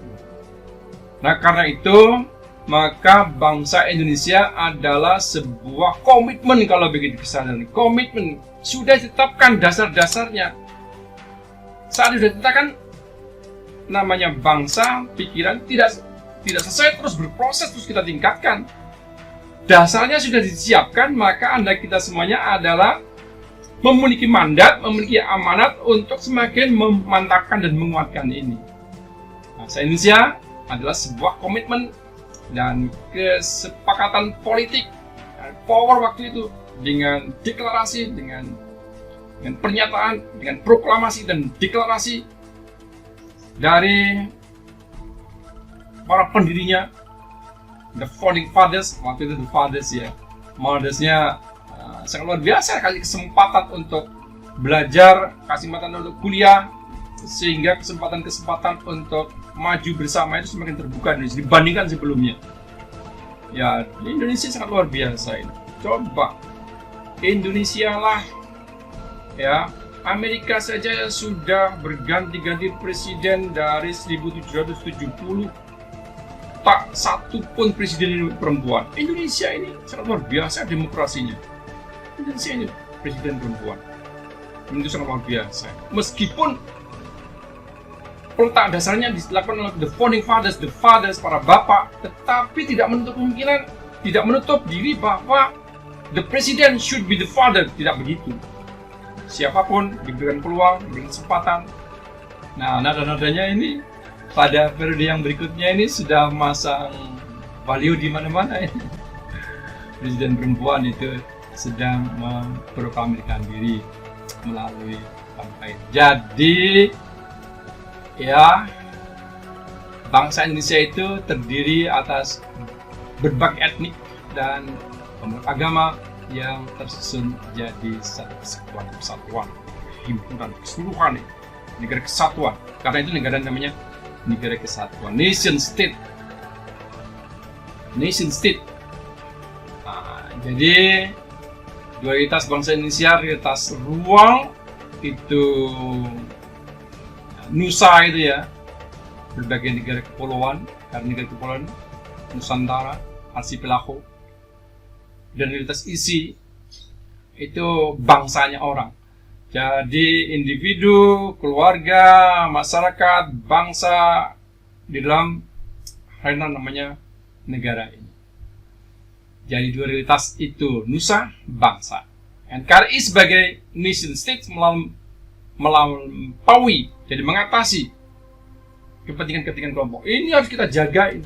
Karena itu maka bangsa Indonesia adalah sebuah komitmen. Kalau begitu kesadaran, komitmen sudah ditetapkan dasar-dasarnya. Saat sudah ditetapkan, namanya bangsa, pikiran tidak selesai terus berproses, terus kita tingkatkan. Dasarnya sudah disiapkan, maka Anda kita semuanya adalah memiliki mandat, memiliki amanat untuk semakin memantapkan dan menguatkan ini. Bangsa Indonesia adalah sebuah komitmen dan kesepakatan politik power waktu itu, dengan deklarasi, dengan pernyataan, dengan proklamasi dan deklarasi dari para pendirinya, the founding fathers. Waktu itu the fathers ya, mothersnya sangat luar biasa, kasih kesempatan untuk belajar, kasih kesempatan untuk kuliah, sehingga kesempatan untuk maju bersama itu semakin terbuka dibandingkan sebelumnya. Ya, Indonesia sangat luar biasa ini. Coba Indonesia lah, ya, Amerika saja sudah berganti-ganti presiden dari 1770, tak satu pun presiden perempuan. Indonesia ini sangat luar biasa demokrasinya. Indonesia ini presiden perempuan, itu sangat luar biasa. Meskipun letak dasarnya dilakukan oleh the founding fathers, para bapak, tetapi tidak menutup kemungkinan, tidak menutup diri bahwa the president should be the father. Tidak begitu. Siapapun diberikan peluang, diberikan kesempatan. Nah, nada-nadanya ini pada periode yang berikutnya ini sudah masang baliho di mana-mana ini. Presiden perempuan itu sedang memproklamirkan diri melalui kampanye. Jadi, ya, bangsa Indonesia itu terdiri atas berbagai etnik dan agama yang tersusun jadi satu kesatuan, himpunan keseluruhan, negara kesatuan. Karena itu negara namanya negara kesatuan, nation state. Jadi dualitas bangsa Indonesia, realitas ruang itu Nusa itu ya, berbagai negara kepulauan, karena negara kepulauan Nusantara, Archipelago, dan realitas isi itu bangsanya orang. Jadi individu, keluarga, masyarakat, bangsa di dalam arena namanya negara ini. Jadi dua realitas itu Nusa, bangsa. NKRI sebagai nation state melampaui, jadi mengatasi kepentingan kelompok. Ini harus kita jagain.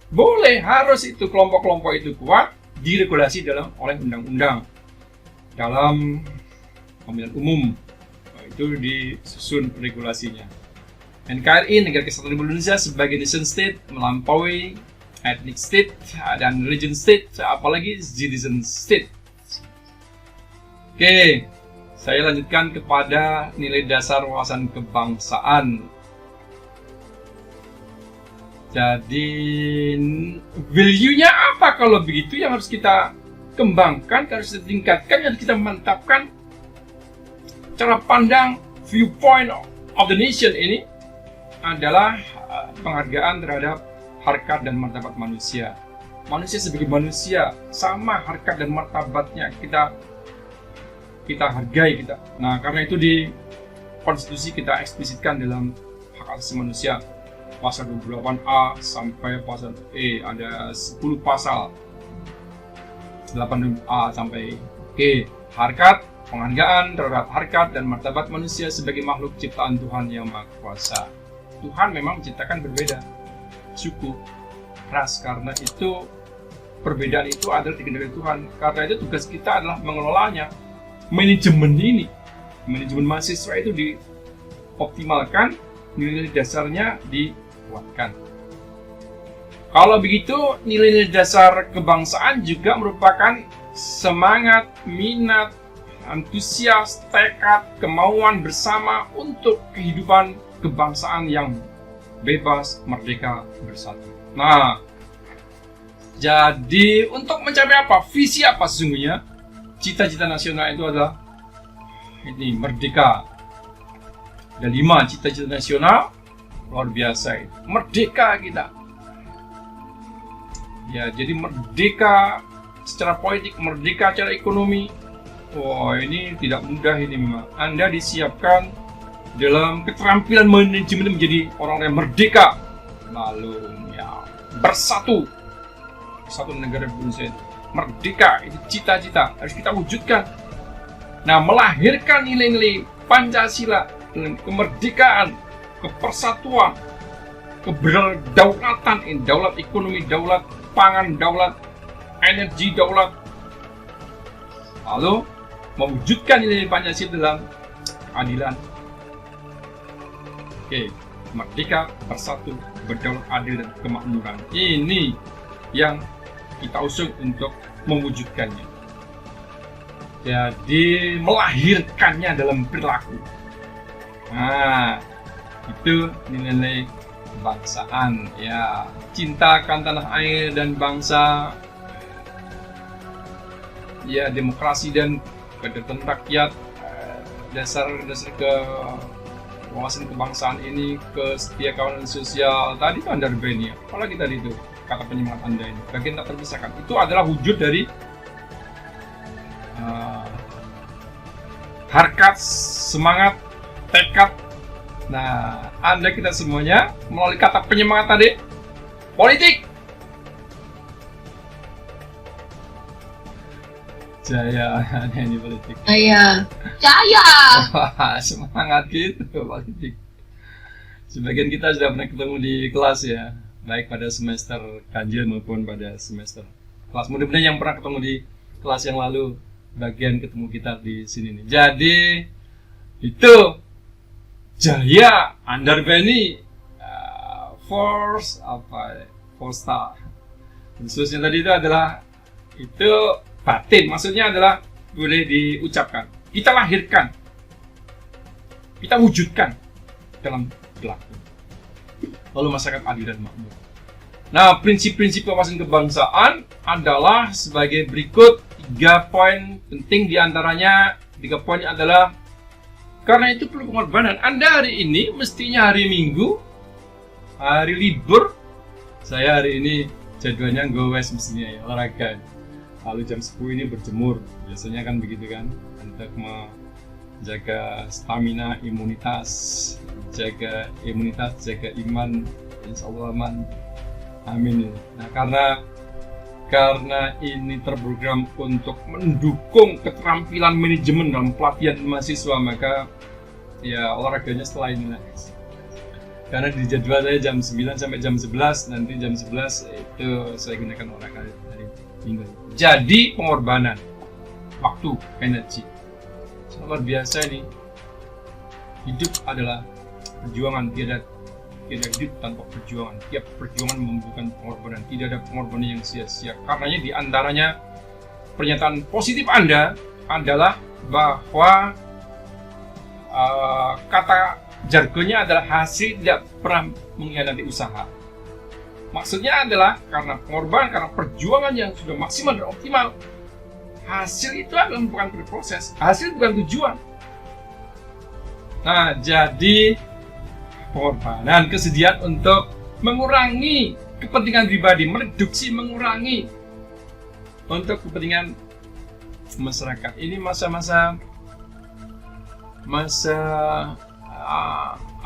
Boleh, harus itu kelompok-kelompok itu kuat, diregulasi oleh undang-undang, dalam pemilihan umum itu disusun regulasinya. NKRI, Negara Kesatuan Republik Indonesia, sebagai nation state melampaui ethnic state dan religion state, apalagi citizen state. Oke, saya lanjutkan kepada nilai dasar wawasan kebangsaan. Jadi, value-nya apa kalau begitu yang harus kita kembangkan, harus ditingkatkan, yang kita mantapkan cara pandang viewpoint of the nation ini adalah penghargaan terhadap harkat dan martabat manusia. Manusia sebagai manusia, sama harkat dan martabatnya kita hargai kita. Nah, karena itu di konstitusi kita eksplisitkan dalam hak asasi manusia, pasal 28A sampai pasal E, ada 10 pasal, 8A sampai E. Harkat, penghargaan terhadap harkat dan martabat manusia sebagai makhluk ciptaan Tuhan Yang Maha Kuasa. Tuhan memang menciptakan berbeda suku, ras, karena itu perbedaan itu adalah dikendalikan Tuhan. Karena itu tugas kita adalah mengelolanya. Manajemen mahasiswa itu dioptimalkan, nilai dasarnya dikuatkan. Kalau begitu, nilai dasar kebangsaan juga merupakan semangat, minat, antusias, tekad, kemauan bersama untuk kehidupan kebangsaan yang bebas, merdeka, bersatu. Nah, jadi untuk mencapai apa? Visi apa sesungguhnya? Cita-cita nasional itu adalah ini, merdeka. Ada 5 cita-cita nasional, luar biasa itu. Merdeka kita. Ya, jadi merdeka secara politik, merdeka secara ekonomi. Wah, ini tidak mudah ini memang. Anda disiapkan dalam keterampilan manajemen menjadi orang yang merdeka. Lalu ya bersatu. Satu negara Indonesia itu merdeka, itu cita-cita harus kita wujudkan. Nah, melahirkan nilai-nilai Pancasila dengan kemerdekaan, kepersatuan, keberdaulatan, daulat ekonomi, daulat pangan, daulat energi, daulat. Lalu mewujudkan nilai Pancasila dalam keadilan. Oke, merdeka, bersatu, berdaulat, adil, dan kemakmuran. Ini yang kita usung untuk mewujudkannya. Jadi melahirkannya dalam perilaku. Nah, itu nilai kebangsaan, ya, cinta akan tanah air dan bangsa, ya, demokrasi dan kedaulatan rakyat, dasar wawasan kebangsaan ini, kesetiakawanan sosial. Tadi itu Anda Beni, apalagi tadi itu kata penyemangat Anda ini, bagian tak terpisahkan. Itu adalah wujud dari harkat, semangat, tekad. Nah, Anda kita semuanya melalui kata penyemangat tadi, politik. Jaya, ini politik. Jaya. Wah, semangat gitu politik. Sebagian kita sudah pernah ketemu di kelas ya, baik pada semester ganjil maupun pada semester kelas. Mudah-mudahan yang pernah ketemu di kelas yang lalu, bagian ketemu kita di sini nih. Jadi itu Jaya, Andarbeni, Force apa? Forsta. Khususnya tadi itu adalah itu batin, maksudnya adalah boleh diucapkan. Kita lahirkan, kita wujudkan dalam perilaku. Lalu masyarakat adil dan makmur. Nah, prinsip-prinsip wawasan kebangsaan adalah sebagai berikut. 3 poin penting diantaranya. 3 poin adalah karena itu perlu pengorbanan. Anda hari ini mestinya hari Minggu, hari libur. Saya hari ini jadwalnya gowes mestinya ya, olahraga. Lalu jam 10 ini berjemur. Biasanya kan begitu kan, untuk menjaga stamina, imunitas, jaga iman, insya Allah aman. Amin. Nah, karena ini terprogram untuk mendukung keterampilan manajemen dalam pelatihan mahasiswa, maka ya olahraganya setelah ini lah. Karena di jadwal saya jam 9 sampai jam 11, nanti jam 11 itu saya gunakan olahraga hari Minggu. Jadi pengorbanan waktu, energi. Luar biasa ini. Hidup adalah perjuangan, tidak hidup tanpa perjuangan. Tiap perjuangan membutuhkan pengorbanan. Tidak ada pengorbanan yang sia-sia. Karenanya di antaranya pernyataan positif Anda adalah bahwa kata jargonnya adalah hasil tidak pernah mengkhianati usaha. Maksudnya adalah karena pengorbanan, karena perjuangan yang sudah maksimal dan optimal, hasil itu adalah bukan proses. Hasil bukan tujuan. Nah, jadi pengorbanan, kesediaan untuk mengurangi kepentingan pribadi, mereduksi, mengurangi untuk kepentingan masyarakat. Ini masa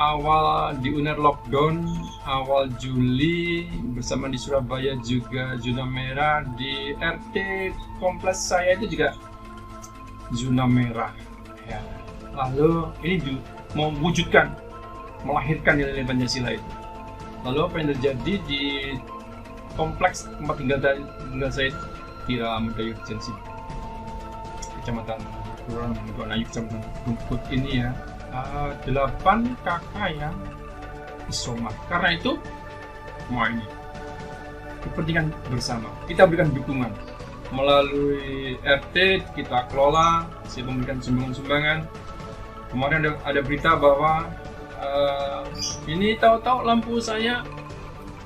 awal di UNER lockdown, awal Juli bersama di Surabaya juga zona merah, di RT kompleks saya itu juga zona merah. Ya. Lalu ini mewujudkan, melahirkan nilai-nilai Pancasila itu. Lalu apa yang terjadi di kompleks tempat tinggal saya di Ramadaya Urgensi, Kecamatan Kelurahan Bukanayu, Kecamatan Rungkut ini ya, 8 kakak yang isoman. Karena itu semua ini kepentingan bersama, kita berikan dukungan melalui RT, kita kelola, saya memberikan sumbangan-sumbangan. Kemarin ada berita bahwa ini tahu-tahu lampu saya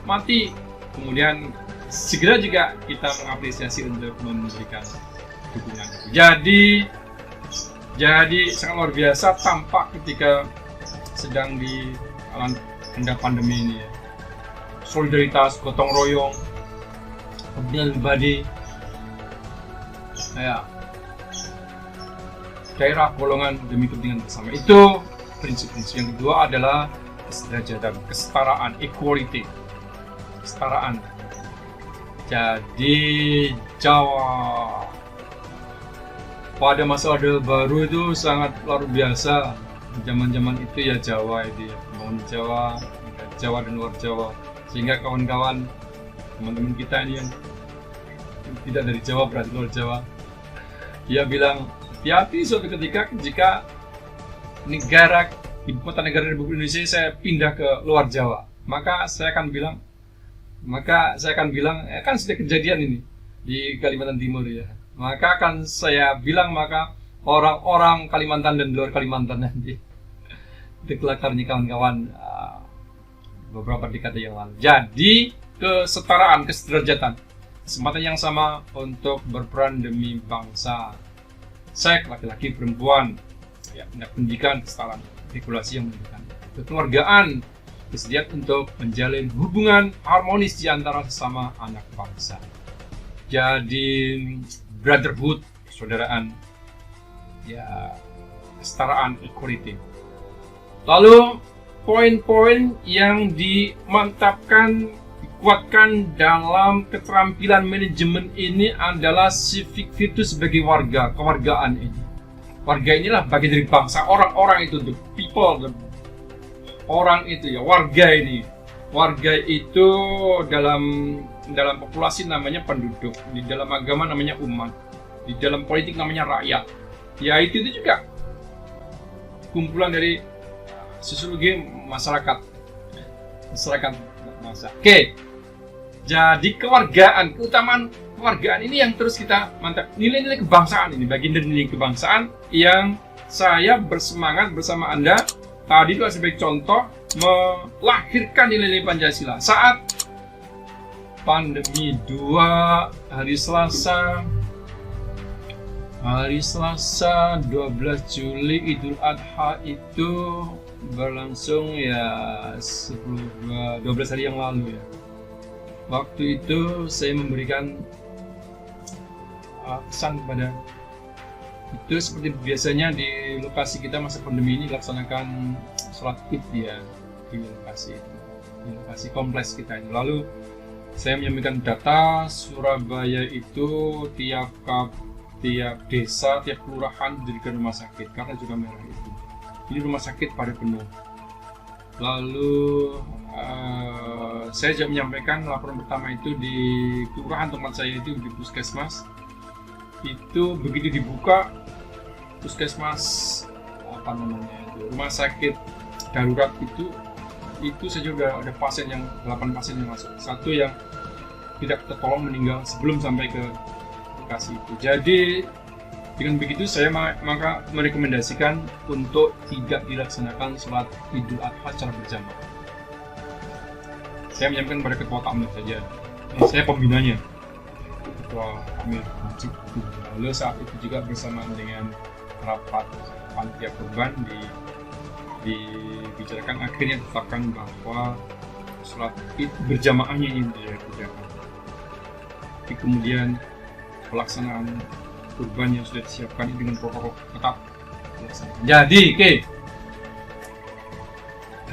mati. Kemudian segera juga kita mengapresiasi untuk memberikan dukungan. Jadi sangat luar biasa tampak ketika sedang di anda pandemi ini ya. Solidaritas, gotong royong, kepentingan pribadi, daerah, golongan demi kepentingan bersama. Itu prinsip-prinsip. Yang kedua adalah kesederajatan, kesetaraan, equality, kesetaraan. Jadi Jawa pada masa Orde Baru itu sangat luar biasa. Zaman-zaman itu ya Jawa itu ya, pembangunan Jawa, Jawa dan luar Jawa. Sehingga kawan-kawan, teman-teman kita ini yang tidak dari Jawa berarti luar Jawa, dia bilang hati-hati suatu ketika jika negara ibu kota negara Republik Indonesia saya pindah ke luar Jawa, maka saya akan bilang kan sudah kejadian ini di Kalimantan Timur ya. Maka akan saya bilang maka orang-orang Kalimantan dan luar Kalimantan nanti deklarasinya kawan-kawan beberapa dekade yang lalu. Jadi kesetaraan, kesederajatan, kesempatan yang sama untuk berperan demi bangsa. Seks, laki-laki, perempuan, ya, pendidikan, kesetaraan, regulasi yang menunjukkan kekeluargaan, kesediaan untuk menjalin hubungan harmonis di antara sesama anak bangsa. Jadi brotherhood, persaudaraan, ya, kesetaraan, equality. Lalu poin-poin yang dimantapkan, dikuatkan dalam keterampilan manajemen ini adalah civic virtue sebagai warga, kewargaan ini. Warga inilah bagian dari bangsa, orang-orang itu, the people, orang itu ya, warga ini. Warga itu dalam populasi namanya penduduk, di dalam agama namanya umat, di dalam politik namanya rakyat. Ya itu juga kumpulan dari sosiologi masyarakat bangsa. Oke. Jadi kewargaan, keutamaan kewargaan ini yang terus kita mantap. Nilai-nilai kebangsaan ini, bagian dari nilai kebangsaan yang saya bersemangat bersama Anda tadi itu sebagai contoh melahirkan nilai-nilai Pancasila saat pandemi 2 hari Selasa 12 Juli Idul Adha itu berlangsung ya 12 hari yang lalu ya. Waktu itu saya memberikan pesan kepada itu seperti biasanya di lokasi kita masa pandemi ini dilaksanakan sholat Id ya di lokasi kompleks kita ini. Lalu saya menyampaikan data Surabaya itu tiap desa, tiap kelurahan didirikan rumah sakit karena juga merah itu. Ini rumah sakit pada penuh. Lalu saya juga menyampaikan laporan pertama itu di kelurahan tempat saya itu di puskesmas. Itu begitu dibuka puskesmas rumah sakit darurat itu saja udah ada 8 pasien yang masuk. Satu yang tidak tertolong meninggal sebelum sampai ke lokasi itu. Jadi dengan begitu saya maka merekomendasikan untuk tidak dilaksanakan sholat Idul Adha secara berjamaah. Saya menyampaikan kepada ketua takmir saja. Saya pembinanya, ketua takmir masjid. Lalu saat itu juga bersamaan dengan rapat panitia kurban dibicarakan, akhirnya ditetapkan bahwa sholat Id berjamaahnya ini dikerjakan. Kemudian pelaksanaan kurban yang sudah disiapkan dengan protokol ketat. Jadi, oke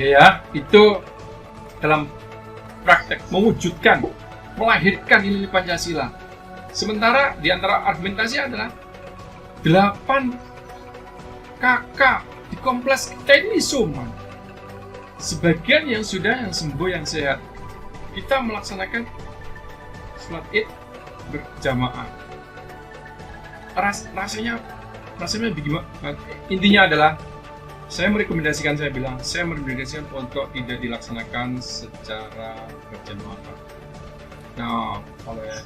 ya, itu dalam praktek mewujudkan, melahirkan nilai Pancasila. Sementara di antara argumentasi adalah 8 kakak di kompleks kita ini isoman. Sebagian yang sembuh, yang sehat. Kita melaksanakan sholat Id berjamaah. Rasanya bagaimana? Intinya adalah saya merekomendasikan untuk tidak dilaksanakan secara berjamaah. Nah, oleh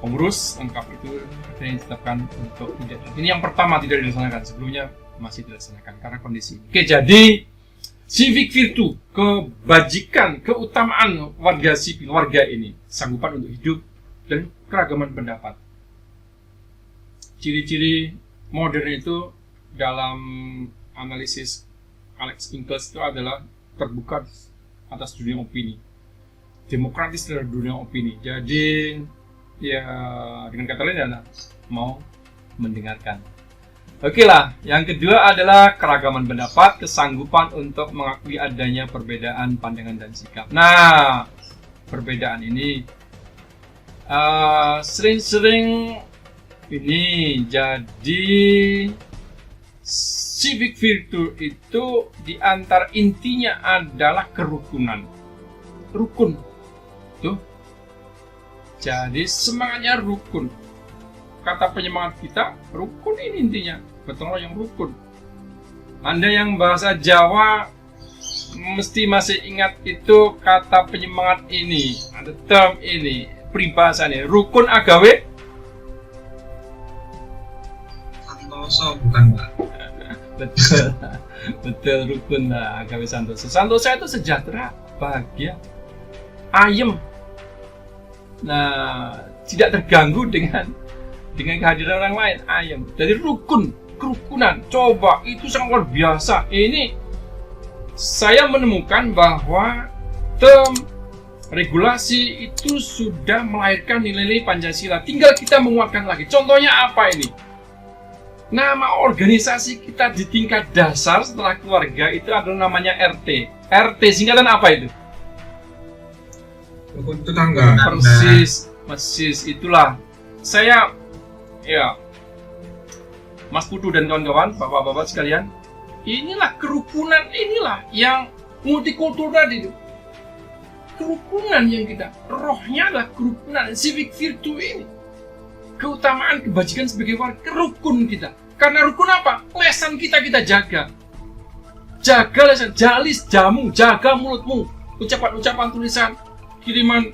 pengurus lengkap itu yang ditetapkan untuk tidak. Ini yang pertama tidak dilaksanakan, sebelumnya masih dilaksanakan karena kondisi. Oke, jadi civic virtue, kebajikan, keutamaan warga sipil, warga ini sanggupan untuk hidup dan keragaman pendapat. Ciri-ciri modern itu dalam analisis Alex Ingalls itu adalah terbuka atas dunia opini. demokratis terhadap dunia opini. Jadi ya dengan kata lain adalah mau mendengarkan. Oke lah, yang kedua adalah keragaman pendapat, kesanggupan untuk mengakui adanya perbedaan pandangan dan sikap. Nah, perbedaan ini sering-sering ini jadi civic virtue itu di antara intinya adalah kerukunan. Rukun. Tuh. Jadi semangatnya rukun. Kata penyemangat kita, rukun ini intinya. Betul yang rukun. Anda yang bahasa Jawa mesti masih ingat itu kata penyemangat ini. Ada term ini, peribahasanya. Rukun agawe Santoso bukan Pak. betul. Betul rukun lah agawe santoso. Santoso itu sejahtera, bahagia, ayem. Nah, tidak terganggu dengan kehadiran orang lain, ayem. Jadi rukun, kerukunan. Coba itu sangat luar biasa. Ini saya menemukan bahwa term regulasi itu sudah melahirkan nilai-nilai Pancasila. Tinggal kita menguatkan lagi. Contohnya apa ini? Nama organisasi kita di tingkat dasar setelah keluarga itu adalah namanya RT. RT singkatan apa itu? Rukun tetangga. Persis itulah. Saya ya Mas Putu dan kawan-kawan, bapak-bapak sekalian, inilah kerukunan, inilah yang multikultur tadi itu. Kerukunan yang kita, rohnya adalah kerukunan, civic virtue ini. Keutamaan kebajikan sebagai warga, rukun kita. Karena rukun apa? Lesan kita jaga. Jaga lesan, jalis, jamu, jaga mulutmu. Ucapan-ucapan tulisan, kiriman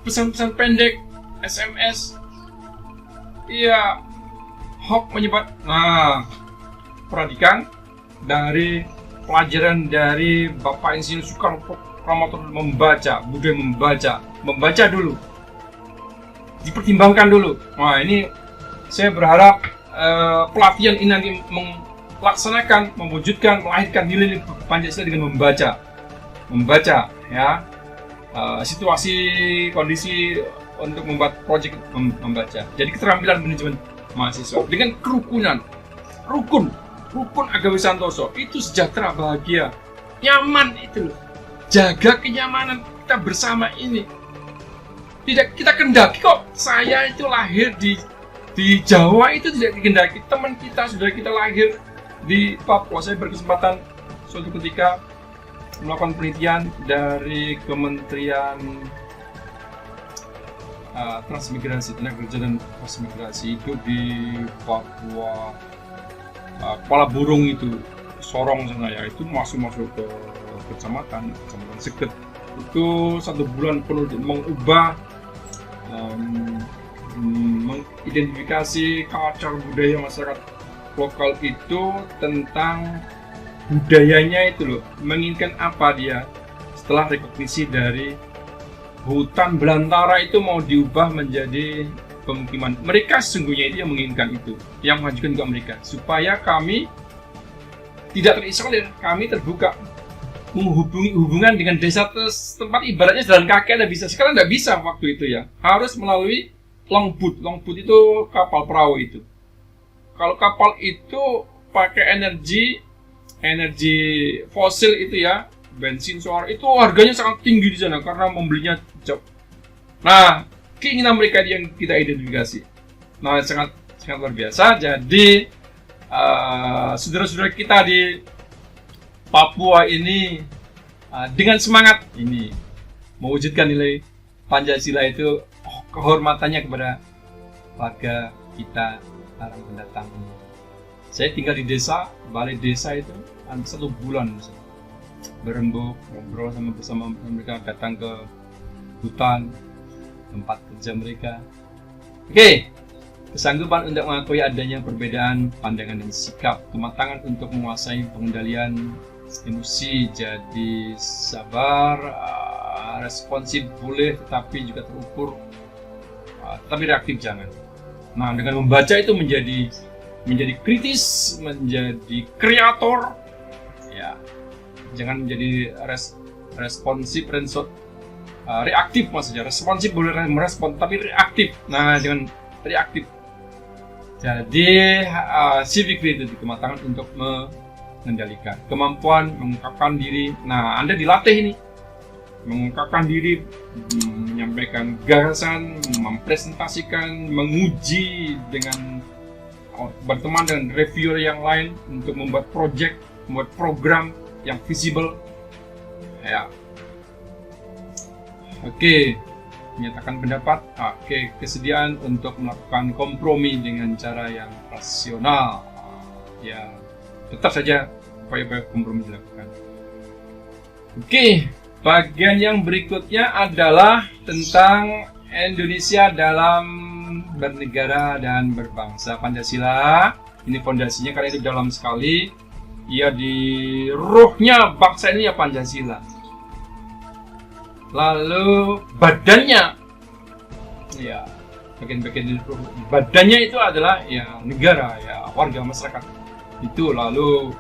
pesan-pesan pendek, SMS. Iya, hoax menyebar. Nah, perhatikan dari pelajaran dari Bapak Insinyur Soekarno Pramono membaca, budaya membaca dulu, dipertimbangkan dulu. Nah, ini saya berharap pelatihan ini nanti melaksanakan, mewujudkan, melahirkan nilai Pancasila dengan membaca, ya, situasi, kondisi untuk membuat proyek membaca. Jadi keterampilan manajemen mahasiswa dengan kerukunan, rukun agawe santoso itu sejahtera, bahagia, nyaman itu loh. Jaga kenyamanan kita bersama ini. Tidak kita kendaki kok. Saya itu lahir di Jawa itu tidak dikendaki. Teman kita sudah kita lahir di Papua. Saya berkesempatan suatu ketika melakukan penelitian dari Kementerian Transmigrasi, Tenaga Kerja dan Transmigrasi itu di Papua, Kepala Burung itu, Sorong sana ya, itu masuk ke kecamatan Seket. Itu 1 bulan penuh mengubah, mengidentifikasi culture budaya masyarakat lokal itu tentang budayanya itu loh, menginginkan apa dia setelah rekognisi dari hutan belantara itu mau diubah menjadi pemukiman. Mereka sesungguhnya itu yang menginginkan itu, yang mengajukan juga mereka, supaya kami tidak terisolir, kami terbuka menghubungi hubungan dengan desa tempat, ibaratnya jalan kaki ada bisa. Sekarang tidak bisa waktu itu ya, harus melalui longboat itu kapal perahu itu. Kalau kapal itu pakai energi fosil itu ya, bensin, solar, itu harganya sangat tinggi di sana karena membelinya jauh. Nah, keinginan mereka yang kita identifikasi, nah sangat luar biasa. Jadi saudara-saudara kita di Papua ini dengan semangat ini mewujudkan nilai Pancasila itu, kehormatannya kepada warga kita, orang pendatang. Saya tinggal di desa, balai desa itu 1 bulan berembuk, ngobrol bersama mereka, datang ke hutan tempat kerja mereka. Oke. Kesanggupan untuk mengakui adanya perbedaan pandangan dan sikap, kematangan untuk menguasai pengendalian emosi, jadi sabar, responsif boleh tetapi juga terukur, tapi reaktif jangan. Nah, dengan membaca itu menjadi kritis, menjadi kreator, ya, jangan menjadi responsif, reaktif maksudnya, responsif boleh merespon, tapi reaktif. Nah, jangan reaktif. Jadi civic virtue itu kematangan untuk mengendalikan, kemampuan mengungkapkan diri. Nah, Anda dilatih ini mengungkapkan diri, menyampaikan gagasan, mempresentasikan, menguji dengan berteman dengan reviewer yang lain untuk membuat project, membuat program yang visible. Ya. Oke, menyatakan pendapat. Oke, kesediaan untuk melakukan kompromi dengan cara yang rasional. Ya, tetap saja upaya-upaya kompromi dilakukan. Oke, bagian yang berikutnya adalah tentang Indonesia dalam bernegara dan berbangsa. Pancasila ini fondasinya karena itu dalam sekali. Ya, di rohnya bangsa ini ya Pancasila. Lalu badannya, ya bagian-bagian badannya itu adalah ya negara, ya warga masyarakat itu. Lalu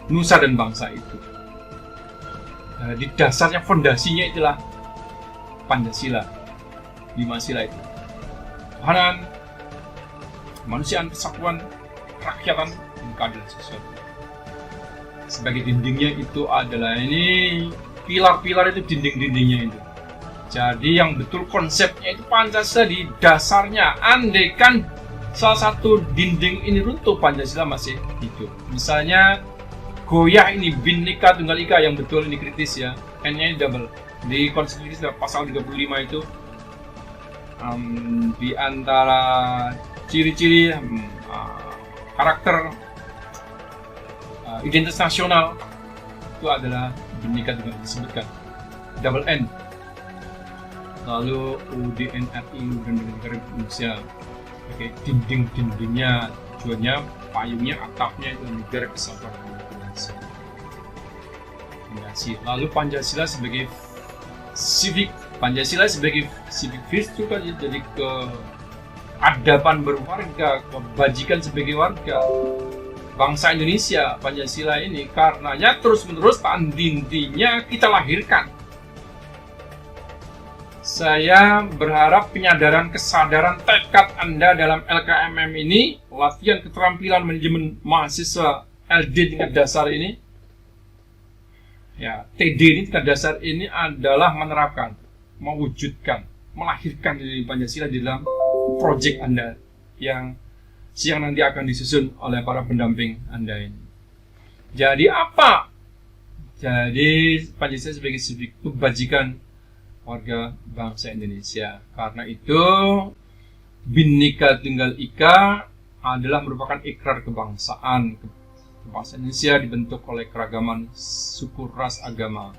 nusa dan bangsa itu. Di dasarnya fondasinya itulah Pancasila, 5 sila itu. Ketuhanan, kemanusiaan, kesatuan, kerakyatan, dan keadilan sosial. Sebagai dindingnya itu adalah ini, pilar-pilar itu dinding-dindingnya itu. Jadi yang betul konsepnya itu Pancasila di dasarnya. Andaikan salah satu dinding ini runtuh, Pancasila masih hidup. Misalnya goyah ini Bhinneka Tunggal Ika yang betul ini kritis ya. N-nya double. Di konstitusi pasal 35 itu di antara ciri-ciri karakter identitas nasional itu adalah Bhinneka Tunggal Ika disebutkan double N. Lalu UDNRI dan negara Indonesia. Oke, dinding-dindingnya, tujuannya, payungnya, atapnya itu negara kesatuan Indonesia. Lalu Pancasila sebagai civic, Pancasila sebagai civic virtue kan, jadi keadaban berwarga, kebajikan sebagai warga bangsa Indonesia. Pancasila ini karenanya terus-menerus tandintinya kita lahirkan. Saya berharap penyadaran, kesadaran, tekad Anda dalam LKMM ini, latihan keterampilan manajemen mahasiswa LD tingkat dasar ini, ya TD ini tingkat dasar ini adalah menerapkan, mewujudkan, melahirkan dari Pancasila di dalam proyek Anda yang siang nanti akan disusun oleh para pendamping Anda ini. Jadi apa? Jadi Pancasila sebagai civic kebajikan warga bangsa Indonesia. Karena itu Bhinneka Tunggal Ika adalah merupakan ikrar kebangsaan. Bangsa Indonesia dibentuk oleh keragaman suku, ras, agama.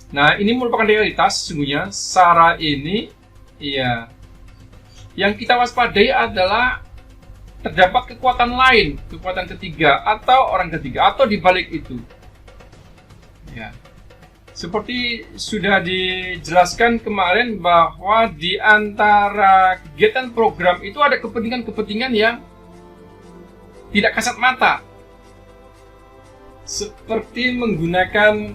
Nah, ini merupakan realitas sesungguhnya. SARA ini, ya, yang kita waspadai adalah terdapat kekuatan lain, kekuatan ketiga atau orang ketiga atau dibalik itu. Ya. Seperti sudah dijelaskan kemarin bahwa di antara kegiatan program itu ada kepentingan-kepentingan yang tidak kasat mata. Seperti menggunakan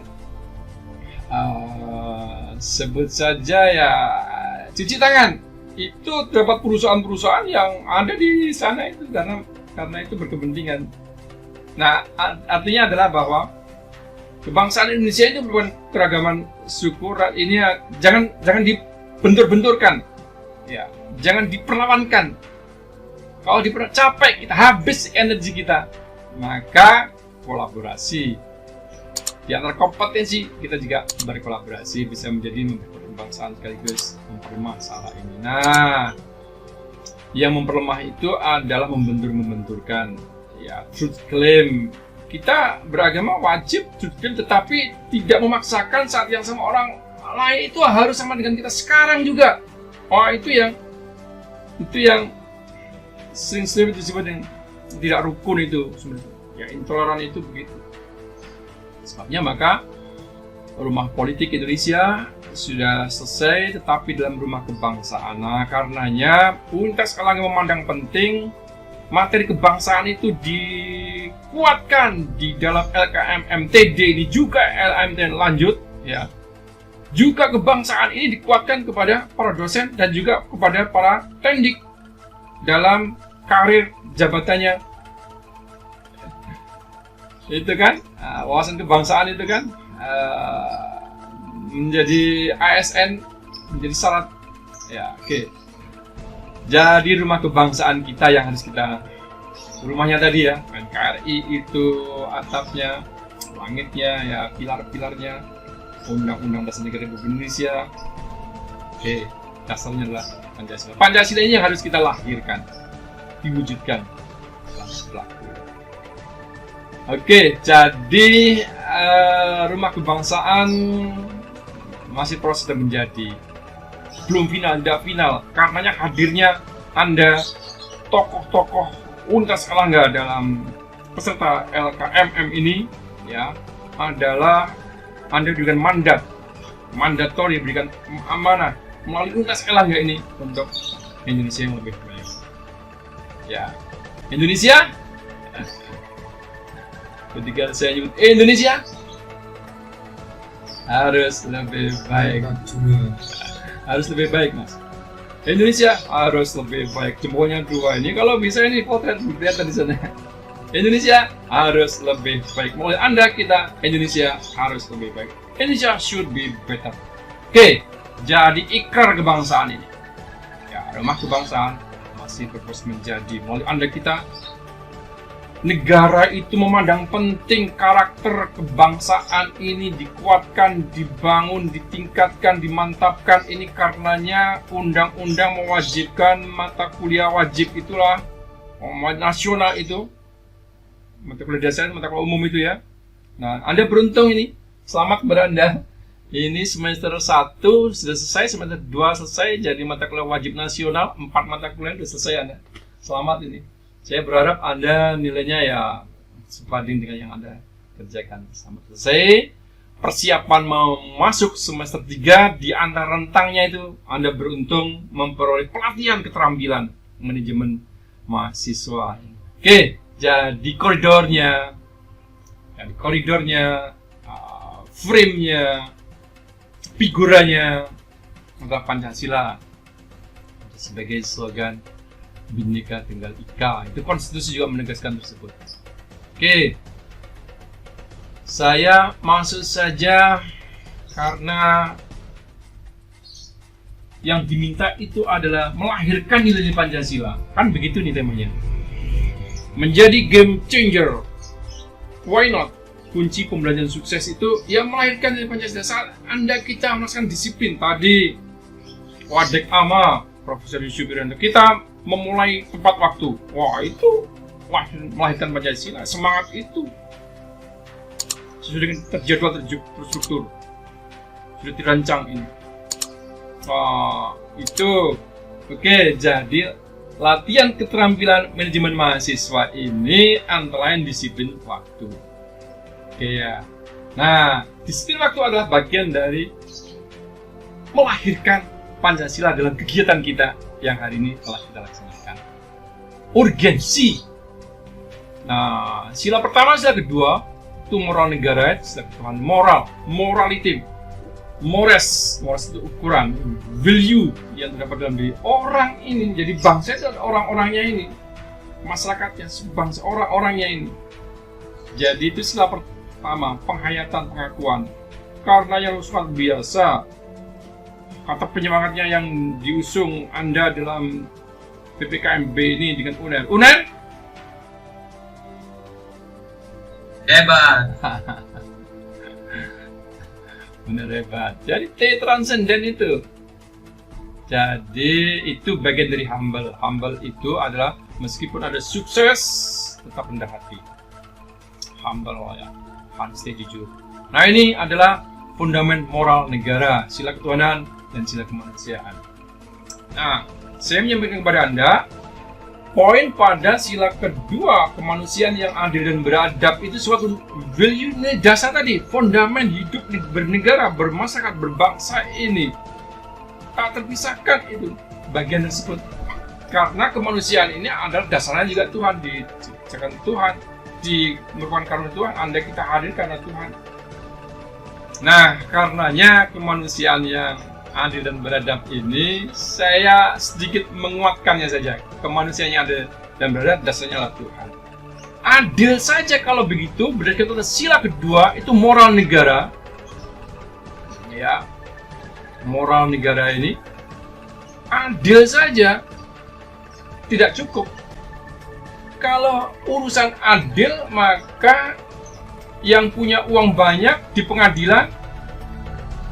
sebut saja ya cuci tangan. Itu terdapat perusahaan-perusahaan yang ada di sana itu karena itu berkepentingan. Nah, artinya adalah bahwa kebangsaan Indonesia itu bukan keragaman suku, ini ya, jangan dibentur-benturkan, ya, jangan diperlawankan. Kalau capek kita, habis energi kita, maka kolaborasi. Di antara kompetensi kita juga berkolaborasi bisa menjadi kebangsaan sekaligus memperlemah masalah ini. Nah, yang memperlemah itu adalah membentur-membenturkan, ya, truth claim. Kita beragama wajib jujur, tetapi tidak memaksakan saat yang sama orang lain itu harus sama dengan kita sekarang juga. Oh, itu yang sering disebut yang tidak rukun itu sebenarnya. Ya, intoleran itu begitu. Sebabnya maka rumah politik Indonesia sudah selesai, tetapi dalam rumah kebangsaan. Nah, karenanya Universitas Erlangga memandang penting materi kebangsaan itu dikuatkan di dalam LKMM TD ini juga LMT lanjut, ya, Juga kebangsaan ini dikuatkan kepada para dosen dan juga kepada para tendik dalam karir jabatannya. Itu kan, wawasan kebangsaan itu kan menjadi ASN, menjadi syarat. Ya, oke. Jadi rumah kebangsaan kita yang harus kita, rumahnya tadi ya, NKRI itu atapnya, langitnya, ya pilar-pilarnya, Undang-Undang Dasar Negara Republik Indonesia. Oke, dasarnya adalah Pancasila. Pancasila ini yang harus kita lahirkan, diwujudkan dalam berlaku. Oke, jadi rumah kebangsaan masih proses dan menjadi, belum final, tidak final. Karenanya hadirnya Anda, tokoh-tokoh Universitas Airlangga dalam peserta LKMM ini, ya, adalah Anda diberikan mandatori, diberikan amanah melalui Universitas Airlangga ini untuk Indonesia yang lebih baik. Ya, Indonesia. Ketika saya nyebut Indonesia harus lebih baik. Harus lebih baik, Mas. Indonesia harus lebih baik. Jempolnya 2 ini kalau bisa ini potret kelihatan di sana. Indonesia harus lebih baik. Mulai Anda, kita, Indonesia harus lebih baik. Indonesia should be better. Oke, jadi ikrar kebangsaan ini, ya, rumah kebangsaan masih terus menjadi. Mulai Anda, kita, negara itu memandang penting karakter kebangsaan ini dikuatkan, dibangun, ditingkatkan, dimantapkan. Ini karenanya undang-undang mewajibkan mata kuliah wajib itulah nasional itu, mata kuliah dasar, mata kuliah umum itu ya. Nah, Anda beruntung ini, selamat kepada Anda. Ini semester 1 sudah selesai, semester 2 selesai, jadi mata kuliah wajib nasional, 4 mata kuliah sudah selesai Anda. Selamat ini. Saya berharap Anda nilainya ya sebanding dengan yang Anda kerjakan. Sampai selesai, persiapan mau masuk semester 3, di antara rentangnya itu Anda beruntung memperoleh pelatihan keterampilan manajemen mahasiswa. Oke, jadi koridornya, frame-nya, figuranya adalah Pancasila sebagai slogan Bhinneka Tunggal Ika. Itu konstitusi juga menegaskan tersebut. Oke, saya masuk saja karena yang diminta itu adalah melahirkan nilai Pancasila. Kan begitu nih temanya. Menjadi game changer. Why not? Kunci pembelajaran sukses itu ya melahirkan nilai Pancasila. Saat Anda, kita melaksanakan disiplin tadi, Wadek Ama, Profesor Yusuf Irianto, kita memulai tepat waktu. Wah, melahirkan Pancasila. Semangat itu sudah terjadwal, terstruktur, sudah dirancang ini. Itu oke. Jadi latihan keterampilan manajemen mahasiswa ini antara lain disiplin waktu. Oke ya. Nah, disiplin waktu adalah bagian dari melahirkan Pancasila dalam kegiatan kita yang hari ini telah kita laksanakan. Urgensi. Nah, sila pertama, sila kedua itu moral negara, sila ketuhanan moral, morality, mores itu ukuran, value yang terdapat dalam diri orang ini. Jadi bangsa itu adalah orang-orangnya ini, masyarakatnya, bangsa orang-orangnya ini. Jadi itu sila pertama, penghayatan, pengakuan. Karena yang sangat biasa, kata penyemangatnya yang diusung Anda dalam PPKMB ini dengan UNER. UNER? Hebat. UNER hebat. Jadi T transenden itu. Jadi itu bagian dari humble. Humble itu adalah meskipun ada sukses, tetap rendah hati. Humble ya. Pasti jujur. Nah, ini adalah fundament moral negara, sila ketuhanan dan sila kemanusiaan. Nah, saya menyampaikan kepada Anda poin pada sila kedua, kemanusiaan yang adil dan beradab itu suatu value dasar tadi, fondamen hidup bernegara, bermasyarakat, berbangsa ini tak terpisahkan itu bagian tersebut. Karena kemanusiaan ini adalah dasarnya juga Tuhan, diciptakan Tuhan, merupakan karunia Tuhan. Anda, kita hadir karena Tuhan. Nah, karenanya kemanusiaan yang adil dan beradab ini saya sedikit menguatkannya saja. Kemanusiaan yang adil dan beradab dasarnya adalah Tuhan. Adil saja kalau begitu, berdasarkan pada sila kedua itu moral negara. Ya, moral negara ini adil saja tidak cukup. Kalau urusan adil, maka yang punya uang banyak di pengadilan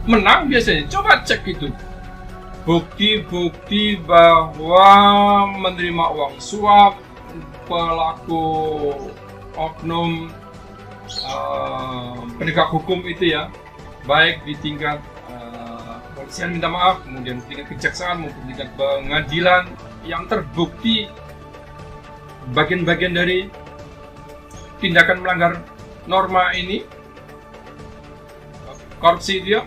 menang biasanya. Coba cek itu. Bukti-bukti bahwa menerima uang suap, pelaku oknum penegak hukum itu ya, baik di tingkat kepolisian minta maaf, kemudian tingkat kejaksaan maupun tingkat pengadilan yang terbukti bagian-bagian dari tindakan melanggar norma ini, korupsi dia,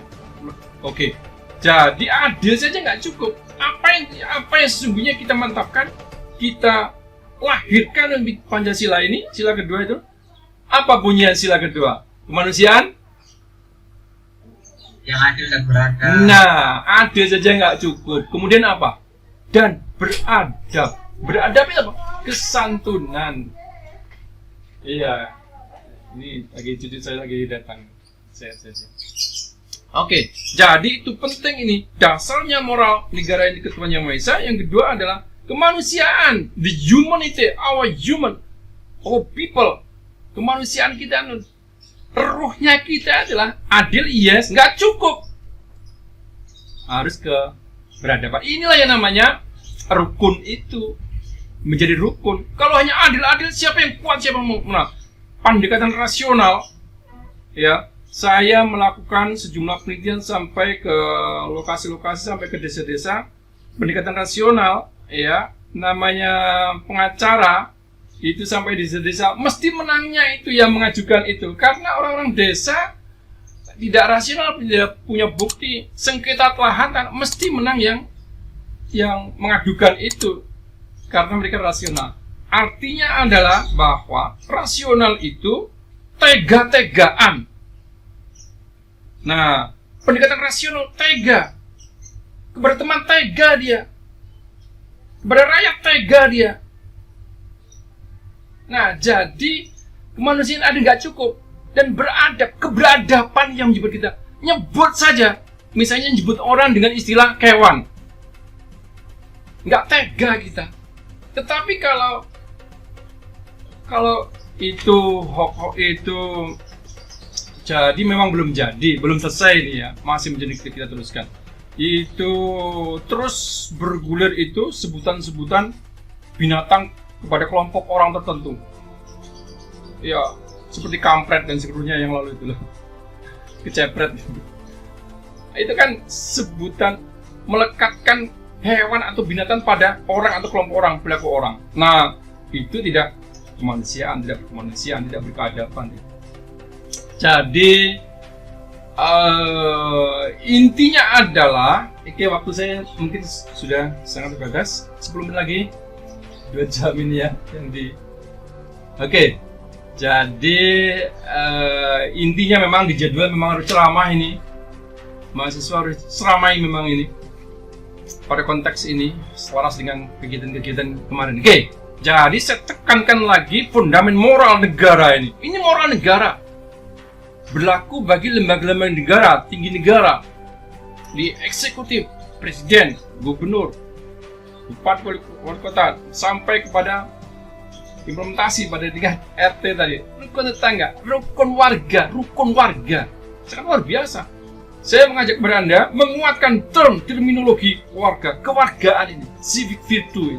oke. Jadi adil saja nggak cukup. Apa yang sesungguhnya kita mantapkan, kita lahirkan di Pancasila ini, sila kedua itu. Apa bunyian sila kedua? Kemanusiaan Yang adil dan beradab. Nah, adil saja nggak cukup. Kemudian apa? Dan beradab. Beradab itu apa? Kesantunan. Iya. Ini lagi cucu saya lagi datang. Saya. Oke, jadi itu penting ini. Dasarnya moral negara yang Tuhan Yang Maha Esa. Yang kedua adalah kemanusiaan. The humanity, our people. Kemanusiaan kita, ruhnya kita adalah adil, yes, nggak cukup. Harus ke beradaban. Inilah yang namanya rukun itu. Menjadi rukun. Kalau hanya adil-adil, siapa yang kuat, siapa yang menang? Pendekatan rasional, ya. Saya melakukan sejumlah penelitian sampai ke lokasi-lokasi, sampai ke desa-desa. Pendekatan rasional, ya, namanya pengacara itu sampai di desa-desa, mesti menangnya itu yang mengajukan itu. Karena orang-orang desa tidak rasional, tidak punya bukti, sengketa lahan, mesti menang yang mengadukan itu. Karena mereka rasional. Artinya adalah bahwa rasional itu tega-tegaan. Nah, pendekatan rasional tega. Kepada teman tega dia. Kepada rakyat tega dia. Nah, jadi kemanusiaan ada nggak cukup. Dan beradab, keberadaban yang menyebut kita. Nyebut saja. Misalnya nyebut orang dengan istilah kewan. Nggak tega kita. Tetapi kalau itu itu jadi memang belum jadi, belum selesai ini ya, masih menjadi kita teruskan. Itu terus bergulir itu sebutan-sebutan binatang kepada kelompok orang tertentu. Ya, seperti kampret dan seluruhnya yang lalu itu loh. Kecepret. Itu kan sebutan melekatkan hewan atau binatang pada orang atau kelompok orang, pelaku orang. Nah, itu tidak kemanusiaan, tidak berkemanusiaan, tidak berkeadaban. Jadi intinya adalah, waktu saya mungkin sudah sangat terbatas. 10 menit lagi, 2 jam ini ya yang di. Oke, jadi intinya memang di jadwal memang harus ceramah ini. Mahasiswa harus ceramai memang ini. Pada konteks ini, selaras dengan kegiatan-kegiatan kemarin. Oke, jadi saya tekankan lagi fundament moral negara ini. Ini moral negara. Berlaku bagi lembaga-lembaga negara, tinggi negara, di eksekutif, presiden, gubernur, bupati, wali kota, sampai kepada implementasi pada tingkat RT tadi, rukun tetangga, rukun warga, sangat luar biasa. Saya mengajak kepada Anda menguatkan terminologi warga, kewargaan ini, civic virtue.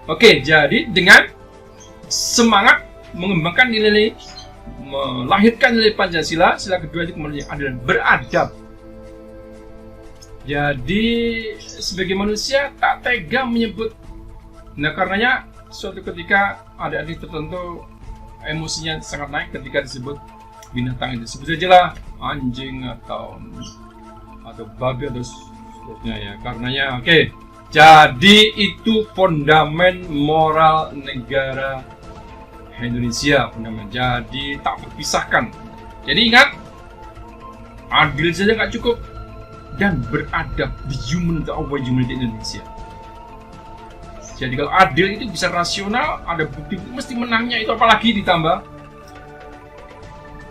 Oke, jadi dengan semangat mengembangkan nilai, melahirkan nilai Pancasila, sila kedua itu kemudian adil dan beradab. Jadi sebagai manusia tak tega menyebut. Nah, karenanya suatu ketika ada adik tertentu emosinya sangat naik ketika disebut binatang itu. Sebut saja lah anjing atau babi atau seterusnya ya. Karenanya oke. Jadi itu fondamen moral negara Indonesia, fundament. Jadi tak terpisahkan. Jadi ingat, adil saja nggak cukup, dan beradab, the human, the our humanity Indonesia. Jadi kalau adil itu bisa rasional, ada bukti mesti menangnya itu, apalagi ditambah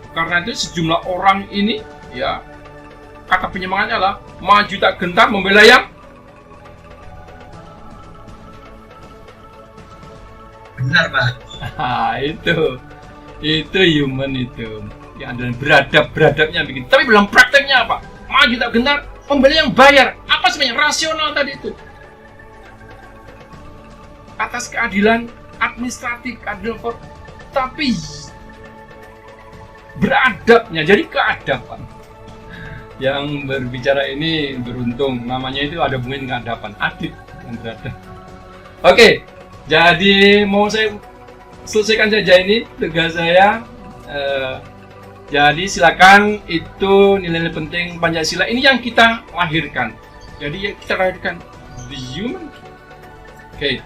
karena itu sejumlah orang ini ya kata penyemangatnya adalah maju tak gentar membela yang Benar, Pak. itu human itu yang ada beradabnya bikin. Tapi dalam prakteknya apa? Maju tak gentar membela yang bayar. Apa sebenarnya rasional tadi itu? Atas keadilan administratif, keadilan tapi beradabnya, jadi keadaban. Yang berbicara ini beruntung, namanya itu ada hubungan dengan keadaban, adil dan beradab. Oke, jadi mau saya selesaikan saja ini tugas saya. Jadi silakan, itu nilai-nilai penting Pancasila ini yang kita lahirkan. Jadi yang kita lahirkan the human. Oke.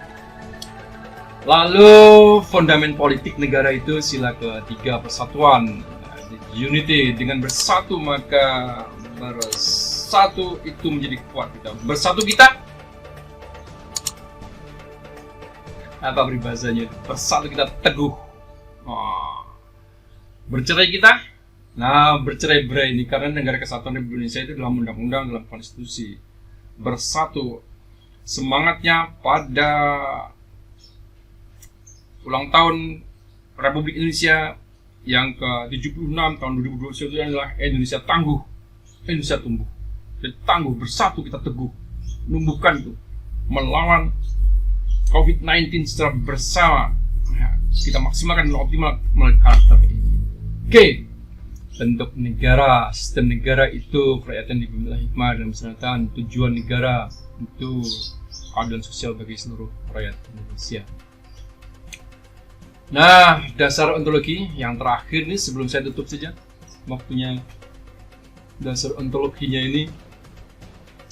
Lalu fundament politik negara itu sila ketiga, persatuan, unity. Dengan bersatu maka bersatu itu menjadi kuat kita. Bersatu kita apa peribahasanya? Bersatu kita teguh. Bercerai kita, nah bercerai-berai ini karena negara kesatuan Republik Indonesia itu dalam undang-undang, dalam konstitusi. Bersatu semangatnya pada ulang tahun Republik Indonesia yang ke-76 tahun 2021 adalah Indonesia tangguh, Indonesia tumbuh. Dan tangguh, bersatu kita teguh, menumbuhkan itu, melawan COVID-19 secara bersama. Nah, kita maksimalkan dan optimal karakter ini. Oke, bentuk negara, sistem negara itu kerakyatan dipimpin oleh hikmah dan kedaulatan. Tujuan negara itu keadilan sosial bagi seluruh rakyat Indonesia. Nah, dasar ontologi yang terakhir nih sebelum saya tutup saja waktunya. Dasar ontologinya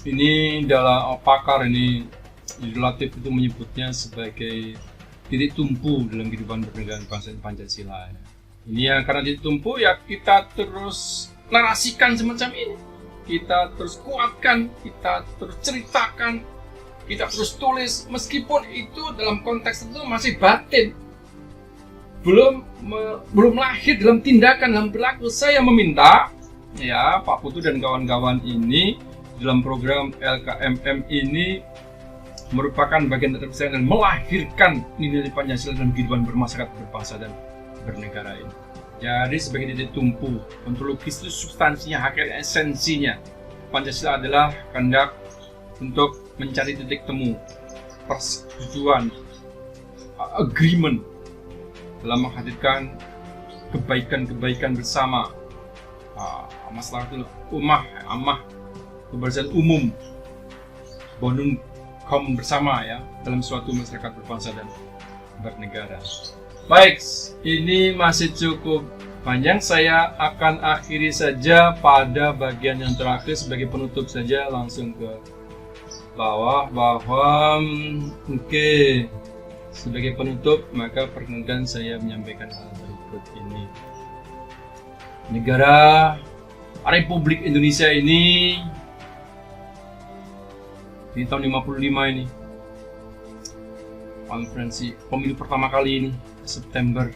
ini dalam pakar ini relatif itu menyebutnya sebagai titik tumpu dalam kehidupan bernegara bangsa Pancasila. Ini yang karena titik tumpu ya kita terus narasikan semacam ini, kita terus kuatkan, kita terus ceritakan, kita terus tulis meskipun itu dalam konteks itu masih batin. Belum lahir dalam tindakan, dalam perilaku. Saya meminta ya Pak Putu dan kawan-kawan ini dalam program LKMM ini merupakan bagian terbesar dan melahirkan nilai Pancasila dalam kehidupan bermasyarakat, berbangsa dan bernegara ini. Jadi sebagai titik tumpu, ontologis itu substansinya, hakikat esensinya. Pancasila adalah kehendak untuk mencari titik temu, persetujuan, agreement dalam menghadirkan kebaikan-kebaikan bersama, masalah itu amah, kebersihan umum, bonum kaum bersama ya dalam suatu masyarakat berbangsa dan bernegara. Baik, ini masih cukup panjang. Saya akan akhiri saja pada bagian yang terakhir sebagai penutup saja, langsung ke bawah bahwa sebagai penutup, maka perkenankan saya menyampaikan hal berikut ini. Negara Republik Indonesia ini di tahun 55 ini, konferensi pemilu pertama kali ini, September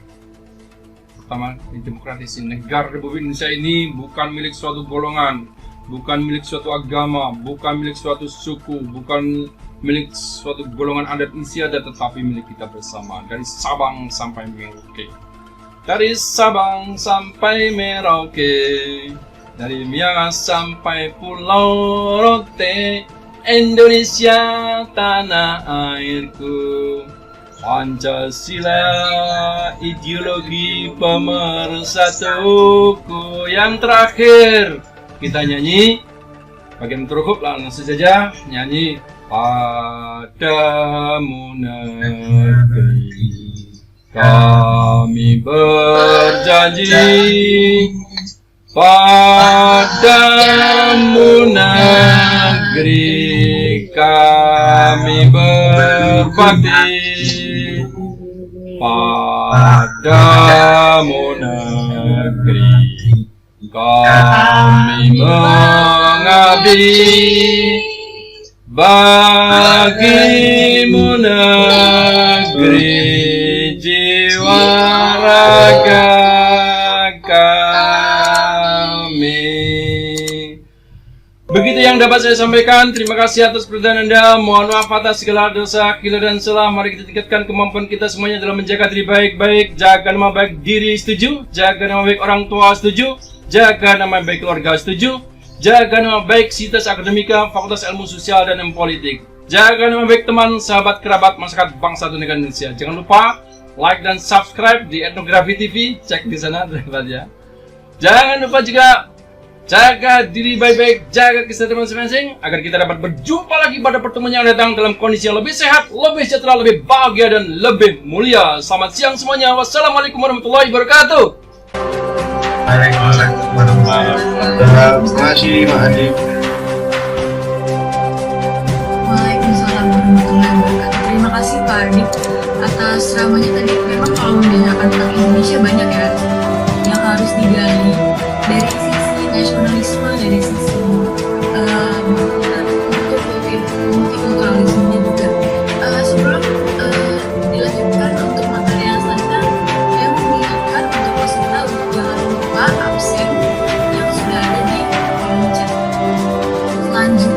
pertama demokratis ini. Negara Republik Indonesia ini bukan milik suatu golongan, bukan milik suatu agama, bukan milik suatu suku, bukan milik suatu golongan adat istiadat, tetapi milik kita bersama dari Sabang sampai Merauke. Dari Sabang sampai Merauke, dari Miangas sampai Pulau Rote, Indonesia tanah airku. Pancasila ideologi pemersatuku. Yang terakhir kita nyanyi bagian terhub, langsung saja nyanyi. Padamu negeri kami berjanji, padamu negeri kami berbakti, padamu negeri kami mengabdi bagimu negeri jiwa raga kami. Begitu yang dapat saya sampaikan. Terima kasih atas perhatian Anda. Mohon maaf atas segala dosa, kila dan salah. Mari kita tingkatkan kemampuan kita semuanya dalam menjaga diri baik-baik. Jaga nama baik diri, setuju. Jaga nama baik orang tua, setuju. Jaga nama baik keluarga, setuju. Jaga nama baik Sitas Akademika, Fakultas Ilmu Sosial dan Ilmu Politik. Jaga nama baik teman, sahabat, kerabat, masyarakat bangsa dan negara Indonesia. Jangan lupa like dan subscribe di Etnografi TV. Cek di sana ya. Jangan lupa juga jaga diri baik-baik, jaga kesehatan masing-masing agar kita dapat berjumpa lagi pada pertemuan yang datang dalam kondisi yang lebih sehat, lebih sejahtera, lebih bahagia dan lebih mulia. Selamat siang semuanya. Wassalamualaikum warahmatullahi wabarakatuh. Waalaikumsalam warahmatullahi wabarakatuh. Terima kasih Pak Adi. Waalaikumsalam warahmatullahi wabarakatuh. Terima kasih Pak Ardi atas ceramahnya tadi. Memang kalau membicarakan tentang Indonesia banyak ya yang harus digali dari sisi nasionalisme, dari sisi multikulturalismenya juga. Sebelum dilanjutkan untuk materi yang selanjutnya, saya mengingatkan untuk peserta untuk jangan lupa absen yang sudah ada di kolom chat. Selanjutnya